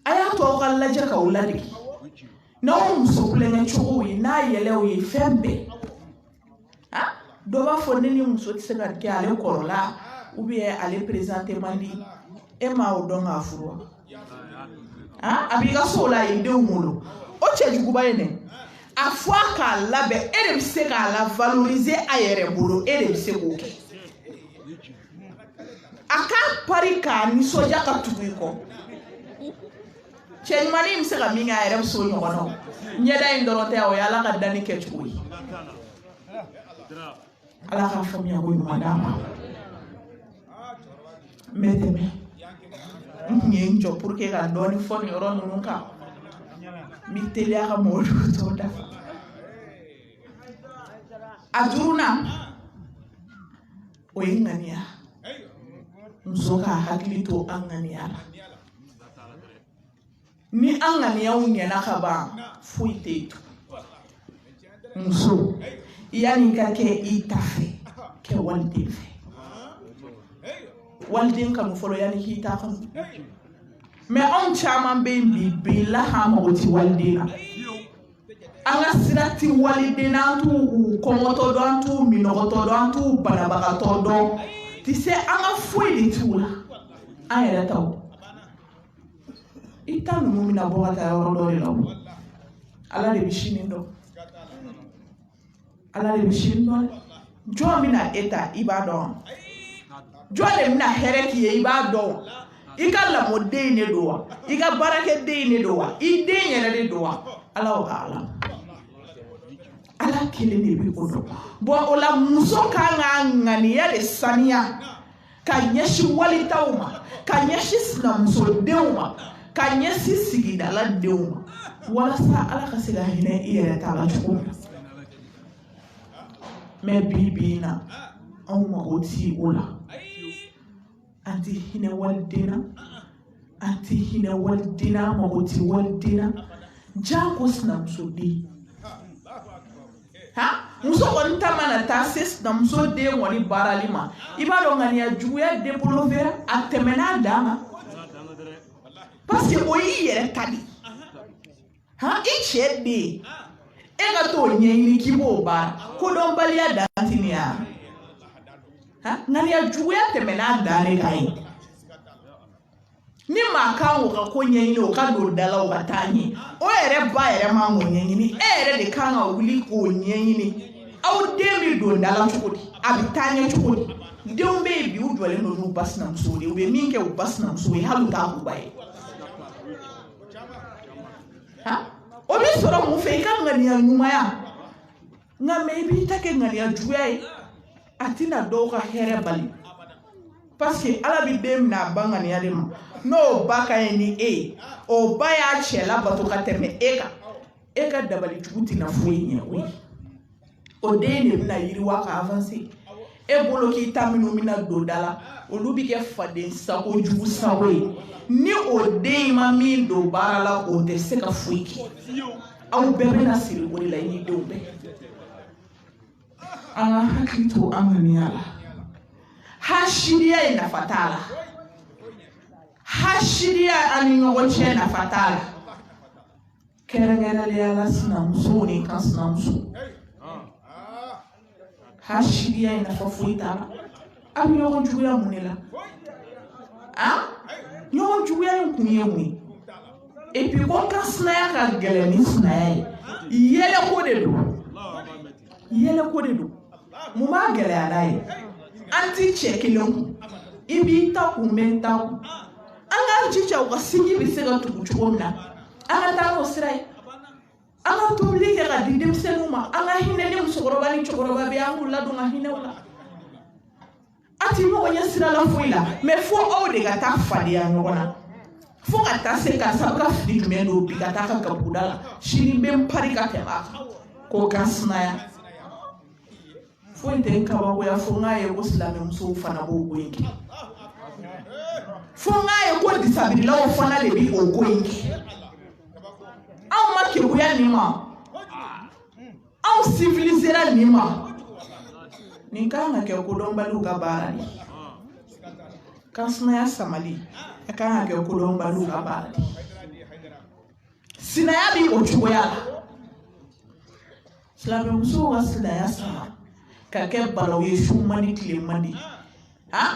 a y'a to aw ka lajɛ ka aw ladege n'aw muso kulonkɛ cogow ye n'a yɛlɛw ye fɛn bɛɛ dɔ b'a fɔ ne ni muso tɛ se ka kɛ ale kɔrɔla ou bien ale présenter man di e ma o dɔn k'a furu wa a b'i ka so la i denw wolo o cɛjuguba ye dɛ a fɔ a k'a labɛn e de bɛ se k'a la valoriser a yɛrɛ bolo e de bɛ se k'o kɛ a k'a pari k'a nisɔndiya ka tugu i kɔ cɛ ɲumanin bɛ se ka min kɛ a yɛrɛ bɛ so ɲɔgɔn na ɲɛda in dɔrɔn tɛ o ye ala ka danni kɛcogo ye ala ka faamuya ko ɲuman d'a ma n bɛ tɛmɛ n tun ye n jɔ pour que ka dɔɔni fɔ nin yɔrɔ ninnu kan n bɛ teliya ka mɔgɔw tɔw dafa a duurunan o ye ŋaniya muso ka hakili to an ŋaniya la ni an ŋaniyaw ɲɛna ka ban foyi tɛ yen muso yanni ka kɛ i ta fɛ kɛ waliden fɛ waliden kanu fɔlɔ yanni k'i ta kanu mais anw caman bɛ yen bi lahan mago ti waliden na an ka sira ti waliden na an t'u kɔngɔtɔ dɔn an t'u minɔgɔtɔ dɔn an t'u banabagatɔ dɔn ti se an ka foyi de t'u la an yɛrɛ taw i ta ninnu bɛna bɔ ka taa yɔrɔ dɔ de la o ala de bɛ sini dɔn ala de bɛ sini dɔn jɔn bɛna e ta i b'a dɔn jɔn de bɛna hɛrɛ k'i ye i b'a dɔn i ka lamɔden de don wa i ka baarakɛden de don wa i den yɛrɛ de don wa ala o ka ala kelen de bɛ o dɔn bon o la muso kan ka ŋaniya de saniya ka ɲɛsin walitaw ma ka ɲɛsin sinamusodenw ma ka ɲɛsin sigidala denw ma walasa ala ka se ka hinɛ i yɛrɛ ta la cogo min mais bi na anw mago ti o la an ti hinɛ waliden na an ti hinɛ waliden na an mago ti waliden na jago sinamusoden muso kɔni ta mana taa se sinamusoden kɔni baarali ma i b'a dɔn ŋaniya juguya développera a tɛmɛna a dan kan parce que o y'i yɛrɛ ta de i cɛ den e ka t'o ɲɛɲini k'i b'o baara kodɔnbaliya dan tɛ nin ya ŋaniya juguya tɛmɛna a dan de kan ye ni maa kan k'o ka ko ɲɛɲini o ka don da la o ka taa ɲɛ o yɛrɛ ba yɛrɛ man k'o ɲɛɲini e yɛrɛ de kan ka wuli k'o ɲɛɲini aw den bɛ don da la cogo di a bɛ taa ɲɛ cogo di denw bɛ yen bi u jɔlen don n'u ba sinamuso de u bɛ min kɛ u ba sinamuso ye hali u t'a k'u ba ye o bɛ sɔrɔ mun fɛ i ka ŋaniya ɲumanya nka mɛ i b'i ta kɛ ŋaniya juguya ye a tɛna dɔw ka hɛrɛ bali parce que ala bɛ den minɛ a ba ŋaniya de ma n'o ba ka ɲi ni e ye o ba y'a cɛ labato ka tɛmɛ e ka dabali jugu tɛna foyi ɲɛ o ye o den de bɛna yiriwa ka avancer e bolo k'i ta minnu bɛna don da la olu bɛ kɛ faden sago jugu sago ye ni o den ma min don baara la o tɛ se ka foyi kɛ aw bɛɛ bɛna siri o de la i ni denw bɛɛ Anga hakito anga niala. Hashiria ina fatala. Hashiria aninyogoche na fatala. Kerengere liala sinamsu ni kan sinamsu. Hashiria ina fafuita. Abi nyogon juya munela. Nyogon juya yunkunye mwi. Et puis quand kasnaya ka geleni snaya. Yele kodedo. Muma gele alai. Anti chekilon. Ibi ta kumenta. Anga chicha ukasingi bisega tukuchomna. Anga ta no sirai. Anga tubli ke ga dindim senuma. Anga hinene musokoroba ni chokoroba be angu la dunga hinewla. Ati mo wonya sira la fuila. Me fo o de ga ta fadi anona. Fo ka ta se ka sabka fidi meno bi ka ta ka budala. Shiri bem parika tema. Ko gasnaya. Fo intenka ba ko ya fo ngaye ko silame muso fana bo goyinki. Fo ngaye ko disabili la o fana le bi o goyinki. Aw ma kibuya nima. Aw civilisera nima. Ninkanga ke ko domba luga barani. Kasnaya samali. Akanga ke ko domba luga barani. Sinaya bi o chuya. Silame muso wa sinaya sama. Kake balo yesu mani kile mani.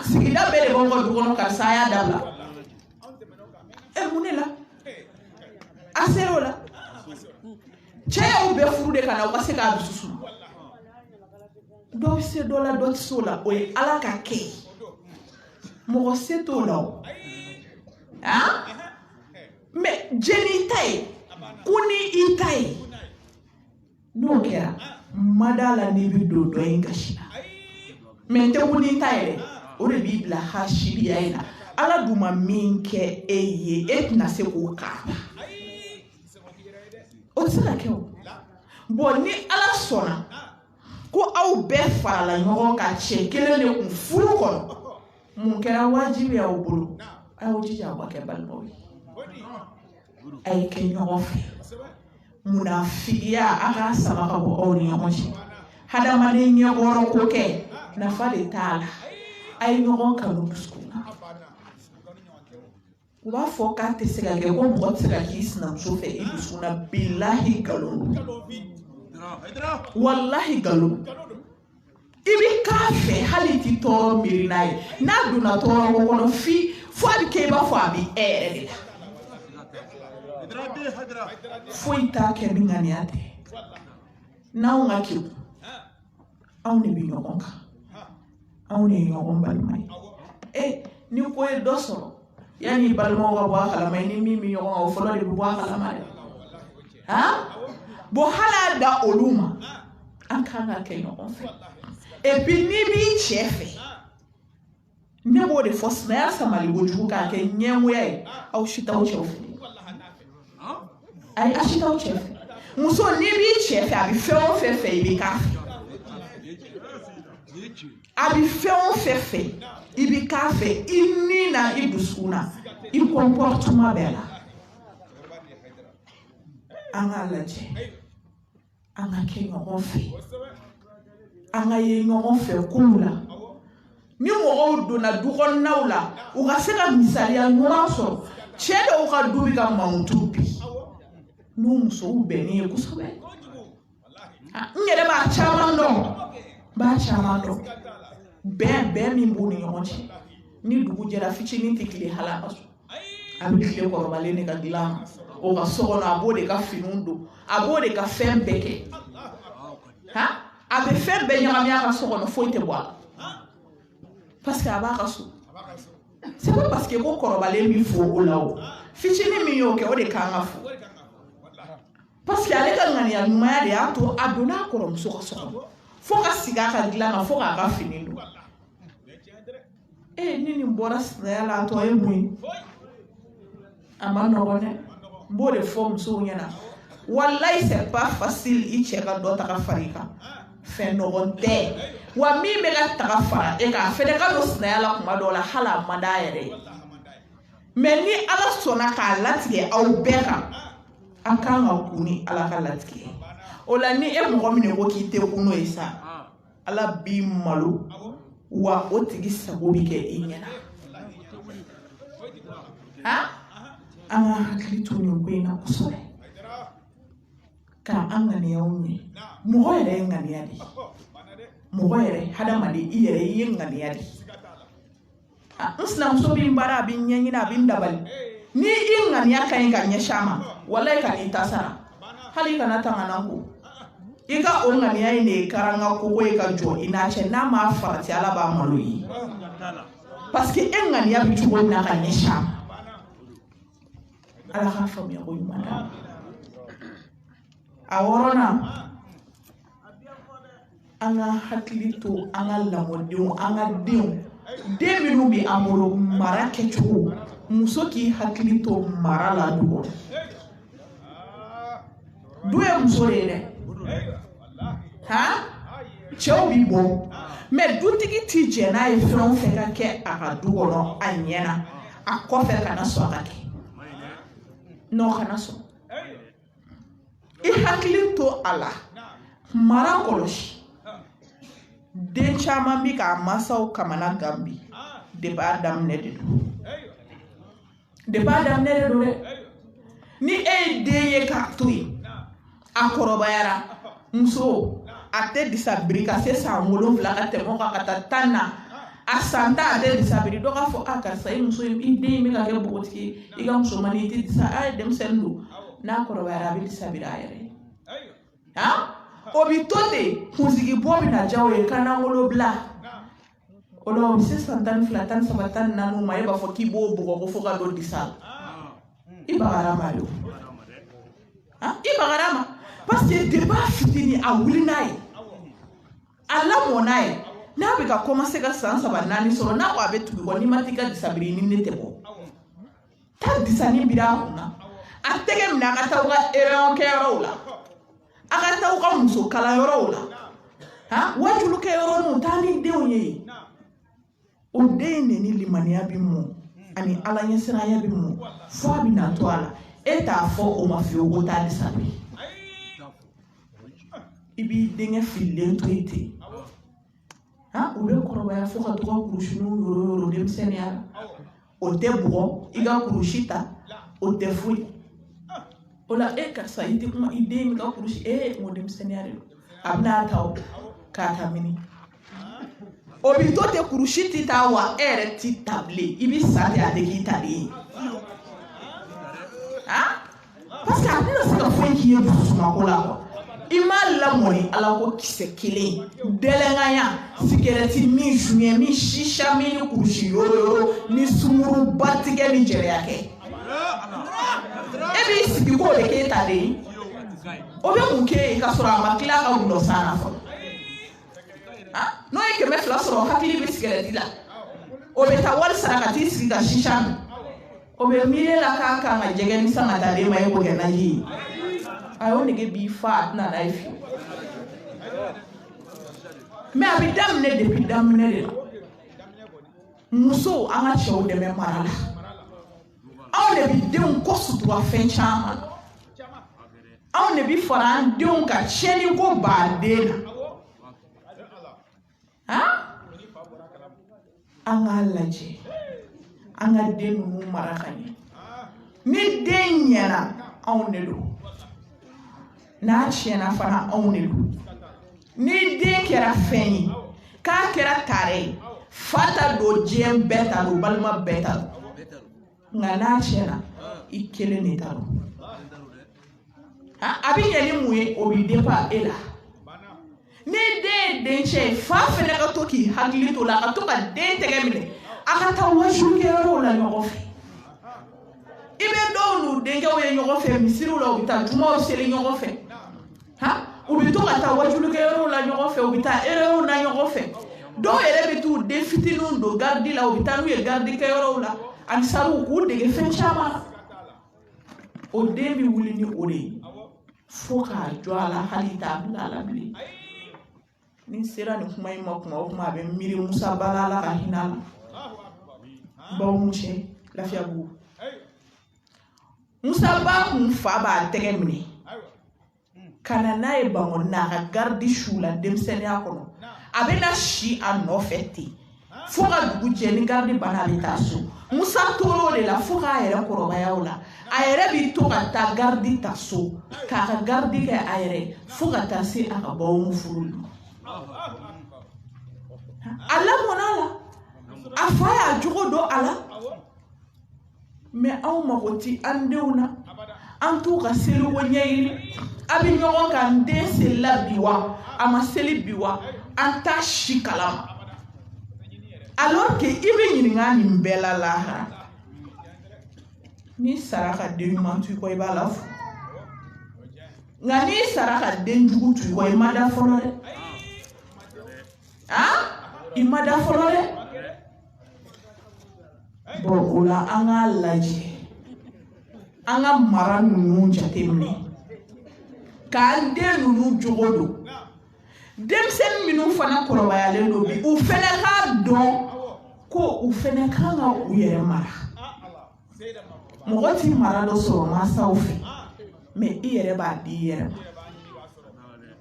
Sigida bele bongo dukono kasaya dabla. Munela. Aserola. Chaya ube furude kana ukaseka abisusu. Do se dola dot sola oye ala kake. Mo se tola. Me jeni tai. Kuni itai. No kera. Madala nibi do ingashina. Mente kuni tai. Ore bibla hashiri aina. Ala duma minke eye etna se kuka. Otsala keo. Boni ala sona. Ko au befa la nyoro ka chekele ne kunfulu kono. Munkera wajibi ya ubulu. Au jija wake balmowi. Ay kenyo ofi. Munafikia aka sama ka bo oni yomoshi. Hada mane nyoro koke na fale tala. Ay nyoro kanu skuna. Uba foka tesega ke ko mo tsega kisna msofe ibusuna billahi galon. Wallahi galon. Ibi kafe haliti toro mirinai. Na duna toro wono fi fo abi keba fo abi ere. Foi ta ke bingani ate. Na unga kiu. Au ne binyo onka. Au ne yo ombal mai. Ni ko e dosoro. Yani balmo wa wa kala mai ni mimi yo o folo de wa kala mai. Bo hala da oluma. Ankanga ke yo onfe. Et puis ni bi chefe. Nebo de fosna sa mali bojuka ke nyemwe au shita o chefe. Ay ashita o chefe. Muso ni bi chefe abi fe on fe ibi ka. Abi fe on fe ibi ka fe inina ibusuna. Il comportement bela. Anga laje. Anga ke on fe. Anga ye nyongo fe kumula ni mo do na dukon nawla u ga seka misali ya nwaso chede u ga dubi ka mautupi no muso u beni e kusobe ngere ba chamando be mi mbuni yonchi ni dugu jera fichi ni tikli hala asu abi kile ko balene ka glam o ga so na abode ka finundo abode ka fembeke abe fait benyamia ka so no foite bois parce que abaka so c'est pas parce que ko korobale mi fo olawo fichini mi yoke o de kanga fo parce que ale ka ngani ya maya de ato adona ko rom so fo ka siga ka glana fo ka finindo nini mbora sala to e mui amano bone mbore forme so nyana wallahi c'est pas facile i cheka do ta ka farika fenogonte wa mi be ga tagafara e ka fede ka do snala kuma do la hala madaire mais ni ala sona ka latige au beka akanga kuni ala ka latige ola ni e mo mine ko kite kuno isa ala bi malo wa o tigi sago bi kɛ i ɲɛna an ka hakili to nin ko in na kosɛbɛ ka an ŋaniyaw ɲɛ mɔgɔ yɛrɛ ye ŋaniya de mɔgɔ yɛrɛ hadamaden i yɛrɛ i ye ŋaniya de n sinamuso bi n baara a bi n ɲɛɲini a bi n dabali ni i ŋaniya ka ɲi ka ɲɛsin a ma walayi ka n'i ta sara hali i kana tangana ko i ka o ŋaniya in de ye karanga kogo ye ka jɔ i n'a cɛ n'a ma farati ala b'a malo ye parce que e ŋaniya bi cogo min na ka ɲɛsin a ma ala ka faamuya ko ɲuman d'a ma a wɔɔrɔnan an ka hakili to an ka lamɔdenw an ka den minnu bi an bolo mara kɛcogo muso k'i hakili to mara la du kɔnɔ du ye muso de ye dɛ cɛw bi bɔ mɛ dutigi ti jɛ n'a ye fɛn o fɛn ka kɛ a ka du kɔnɔ a ɲɛna a kɔfɛ kana sɔn a ka kɛ n'o kana sɔn i hakili to a la mara kɔlɔsi den caman bi k'a mansaw kamana gan bi depuis a daminɛ de don dɛ ni e ye den ye k'a to yen a kɔrɔbayara muso a tɛ disabiri ka se san 7 ka tɛmɛ o kan ka taa 10 na a san 10 a tɛ disabiri dɔ k'a fɔ karisa i muso i den bɛ ka kɛ npogotigi i ka musomani i tɛ disa a ye denmisɛnnin don n'a kɔrɔbayara a bɛ disabiri a yɛrɛ ye o bi to ten kunsigi bɔ bɛ na diya o ye kana wolobila o la o bɛ se san 12 13 14 ma e b'a fɔ k'i b'o bugɔ ko fo ka don disa la i bagara ma de o i bagara ma parce que depuis a fitinin a wuli n'a ye a lamɔ n'a ye n'a bɛ ka commencer ka san 3 4 sɔrɔ n'a ko a bɛ tugu kɔ n'i ma t'i ka disabiri ni ne tɛ bɔ taa disani biri a kunna a tɛgɛ minɛ a ka taa u ka réunion kɛyɔrɔw la a ka taa u ka muso kalanyɔrɔw la wajulu kɛyɔrɔninw taa ni denw ye o den de ni limaniya bi mɔ ani ala ɲɛsiranya bi mɔ fo a bɛ na to a la e t'a fɔ o ma fiyewu ko taa disabiri i b'i denkɛ fililen to yen ten o bɛ kɔrɔbaya fo ka to ka kurusiniw yoro denmisɛnniya la o tɛ bugɔ i ka kurusi ta o tɛ foyi o la karisa i tɛ kuma i den bɛ ka kurusi o denmisɛnniya de don a bɛna ta o k'a ta mini o bi to ten kurusi ti ta wa e yɛrɛ ti ta bilen i bi sa ten a tɛ k'i ta de ye parce que a bɛna se ka foyi k'i ye dusumako la kuwa i m'a lamɔ ni ala ko kisɛ kelen dɛlɛnganya sikɛrɛti min suɲɛ min sisa min ni kurusi yoro ni sunguru ba tigɛ ni jɛrɛya kɛ e b'i sigi k'o de k'e ta de ye o bɛ mun k'e ye ka sɔrɔ a ma tila ka gulɔ san na fɔlɔ n'o ye 200 sɔrɔ hakili bɛ sikɛrɛti la o bɛ taa wari sara ka t'i sigi ka sisa min o bɛ miiri la k'a kan ka jɛgɛ ni san ka taa d'e ma e k'o kɛ naji ye a y'o nege b'i fa a tɛna n'a ye fiyewu mɛ a bɛ daminɛ depuis daminɛ de la musow an ka cɛw dɛmɛ mara la anw de bɛ denw kɔ sutura fɛn caman anw de bɛ fara an denw ka tiɲɛni ko baden na an k'a lajɛ an ka den ninnu mara ka ɲɛ ni den ɲɛna anw de don n'a tiɲɛna fana anw de don ni den kɛra fɛn ye k'a kɛra tare ye fa ta don diɲɛ bɛɛ ta don balima bɛɛ ta don nka n'a tiɲɛna i kelen de ta don a bɛ ɲɛ ni mun ye o bɛ dépend e la ni den ye dencɛ ye fa fɛnɛ ka to k'i hakili to la a ka to ka den tɛgɛ minɛ a ka taa wajulu kɛyɔrɔw la ɲɔgɔn fɛ i bɛ dɔw n'u denkɛw ye ɲɔgɔn fɛ misiriw la u bɛ taa jumaw seli ɲɔgɔn fɛ u bɛ to ka taa wajulu kɛyɔrɔw la ɲɔgɔn fɛ u bɛ taa erew na ɲɔgɔn fɛ dɔw yɛrɛ bɛ t'u den fitininw don garidi la u bɛ taa n'u ye garidi kɛyɔrɔw la ani sariw k'u dege fɛn caman na o den bɛ wuli ni o de ye fo k'a jɔ a la hali t'a bila a la bilen ni sera nin kuma in ma kuma o kuma a bɛ miiri Musa Bala Ala ka hinɛ a la baw musɛ lafiya bugu Musa Ba kun fa b'a tɛgɛ minɛ ka na n'a ye Bankɔni na a ka garidi su la denmisɛnniya kɔnɔ a bɛ na si a nɔfɛ ten fo ka dugu jɛ ni garidi banna a bɛ taa so Musa tor'o de la fo k'a yɛrɛ kɔrɔbaya o la a yɛrɛ bɛ to ka taa garidi ta so k'a ka garidi kɛ a yɛrɛ fo ka taa se a ka baw furu a lamɔna la a fa y'a jogo dɔn a la mais anw mago ti an denw na an t'u ka seliko ɲɛɲini a bɛ ɲɔgɔn kan den selila bi wa a ma seli bi wa an t'a si kalama alors que i bɛ ɲininka nin bɛɛ la lahara n'i sara ka den ɲuman to i kɔ i b'a la fo nka n'i sara ka den jugu to i kɔ i ma da fɔlɔ dɛ i ma da fɔlɔ dɛ bon o la an k'a lajɛ an ka mara ninnu jateminɛ k'an den ninnu jogo don denmisɛnnin minnu fana kɔrɔbayalen don bi u fana k'a dɔn ko u fana kan ka u yɛrɛ mara mɔgɔ ti mara dɔ sɔrɔ mansaw fɛ mais i yɛrɛ b'a di i yɛrɛ ma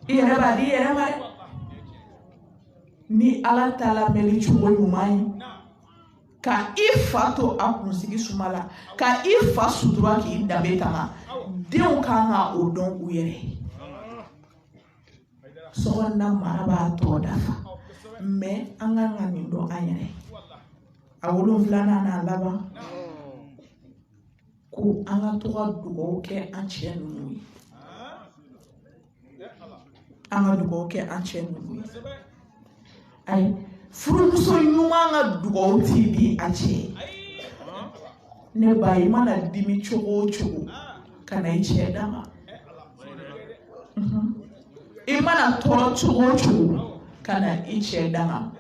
i yɛrɛ b'a di i yɛrɛ ma dɛ ni Ala ta lamɛnni cogo ɲuman ye ka i fa to a kunsigi suma la ka i fa sutura k'i danbe tanga denw kan ka o dɔn u yɛrɛ ye sokɔnɔna mara b'a tɔ dafa mais an kan ka nin dɔn an yɛrɛ a 7nan n'a laban ko an ka to ka dugawu kɛ an cɛ ninnu ye an ka dugawu kɛ an cɛ ninnu ye ayi furumuso ɲuman ka dugawu t'i di a cɛ ne ba i mana dimi cogo o cogo ka na i cɛ dama i mana tɔɔrɔ cogo o cogo ka na i cɛ dama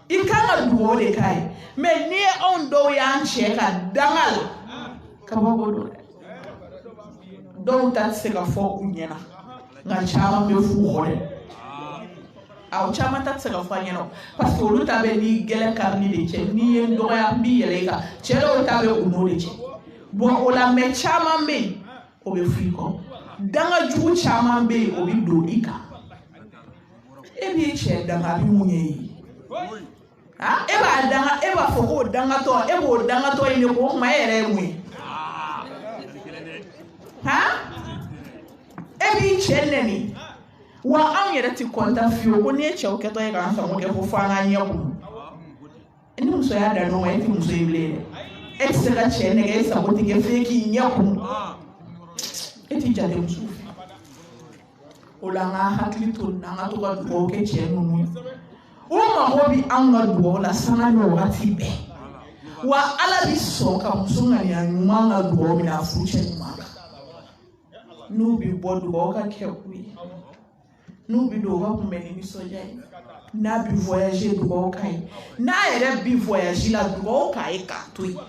i kan ka dugawu de k'a ye mais n'i ye anw dɔw y'an cɛ ka danga la kabako don dɛ dɔw ta tɛ se ka fɔ u ɲɛna nka caman bɛ f'u kɔ dɛ aw caman ta tɛ se ka fɔ a ɲɛna parce que olu ta bɛ ni gɛlɛn karili de cɛ n'i ye n dɔgɔya n b'i yɛlɛ i kan cɛ dɔw ta bɛ u n'o de cɛ bon o la mais caman bɛ yen o bɛ f'i kɔ danga jugu caman bɛ yen o bɛ don i kan e b'i cɛ danga a bɛ mun ye ye e b'a danga e b'a fɔ k'o dangatɔ e b'o dangatɔ ɲini k'o kuma e yɛrɛ ye mun ye e b'i cɛ nɛni wa anw yɛrɛ ti kɔntan fiyewu ko n'i ye cɛw kɛtɔ ye k'an sɔngɔ kɛ fo an ka ɲɛ kun ni musoya da ɲɔgɔn e ti muso ye bilen dɛ e ti se ka cɛ nɛgɛ e sago ti kɛ f'e k'i ɲɛ kun e ti jate muso fɛ o la an ka hakili to nin na an ka to ka dugawu kɛ cɛ ninnu ye o mago bi an ka dugawu la sanga ni wagati bɛɛ wa Ala bi sɔn ka muso ŋaniya ɲuman ka dugawu minɛ a furucɛ ɲuman kan n'u bi bɔ dugawu ka kɛ u ye n'u bi don u ka kunbɛn ni nisɔndiya ye n'a bi voyager dugawu k'a ye n'a yɛrɛ bi voyage la dugawu k'a ye k'a to yen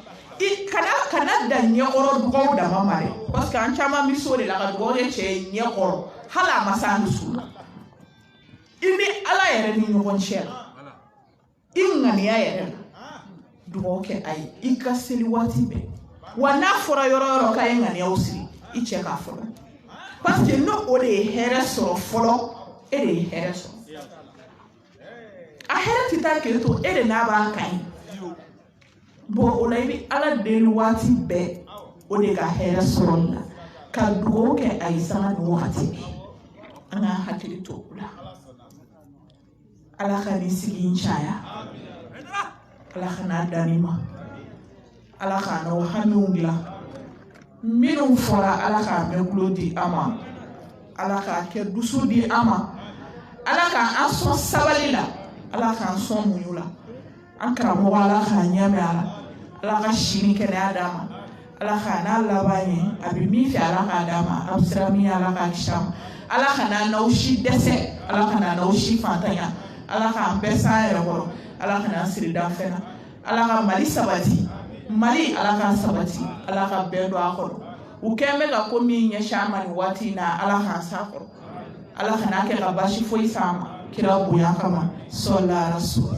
kana da ɲɛkɔrɔ dugawu dama ma dɛ parce que an caman bi so de la ka dugawu kɛ cɛ ye ɲɛkɔrɔ hali a ma s'a dusu la i ni Ala yɛrɛ ni ɲɔgɔn cɛ la i ŋaniya yɛrɛ la dugawu kɛ a ye i ka seli waati bɛɛ wa n'a fɔra yɔrɔ yɔrɔ k'a ye ŋaniyaw siri i cɛ k'a fɔlɔ parce que n'o o de ye hɛrɛ sɔrɔ fɔlɔ e de ye hɛrɛ sɔrɔ a hɛrɛ ti taa k'e to e de n'a b'a kan ye bon o la i bɛ Ala deli waati bɛɛ o de ka hɛrɛ sɔrɔ la ka dugawu kɛ a ye sanga ni wagati bɛɛ an ka hakili to o la Ala ka nin sigi in caya Ala ka n'a danni ma Ala ka n'aw hamiw dilan minnu fɔra Ala k'a mɛn tulo di an ma Ala k'a kɛ dusu di an ma Ala k'an sɔn sabali la Ala k'an sɔn muɲu la an karamɔgɔ Ala k'a ɲɛmɛ a la Ala ka si ni kɛnɛya d'a ma Ala k'a n'a laban ye a bɛ min fɛ Ala k'a d'a ma a bɛ siran min Ala k'a kisi a ma Ala kana n'aw si dɛsɛ Ala kana n'aw si fantanya Ala k'an bɛɛ s'an yɛrɛ kɔrɔ Ala kana an siri danfɛn na Ala ka Mali sabati Mali Ala k'a sabati Ala ka bɛɛ don a kɔrɔ u kɛn bɛ ka ko min ɲɛsin an ma nin waati in na Ala k'an s'a kɔrɔ Ala kana kɛ ka baasi foyi s'an ma kira bonya kama sɔla rasul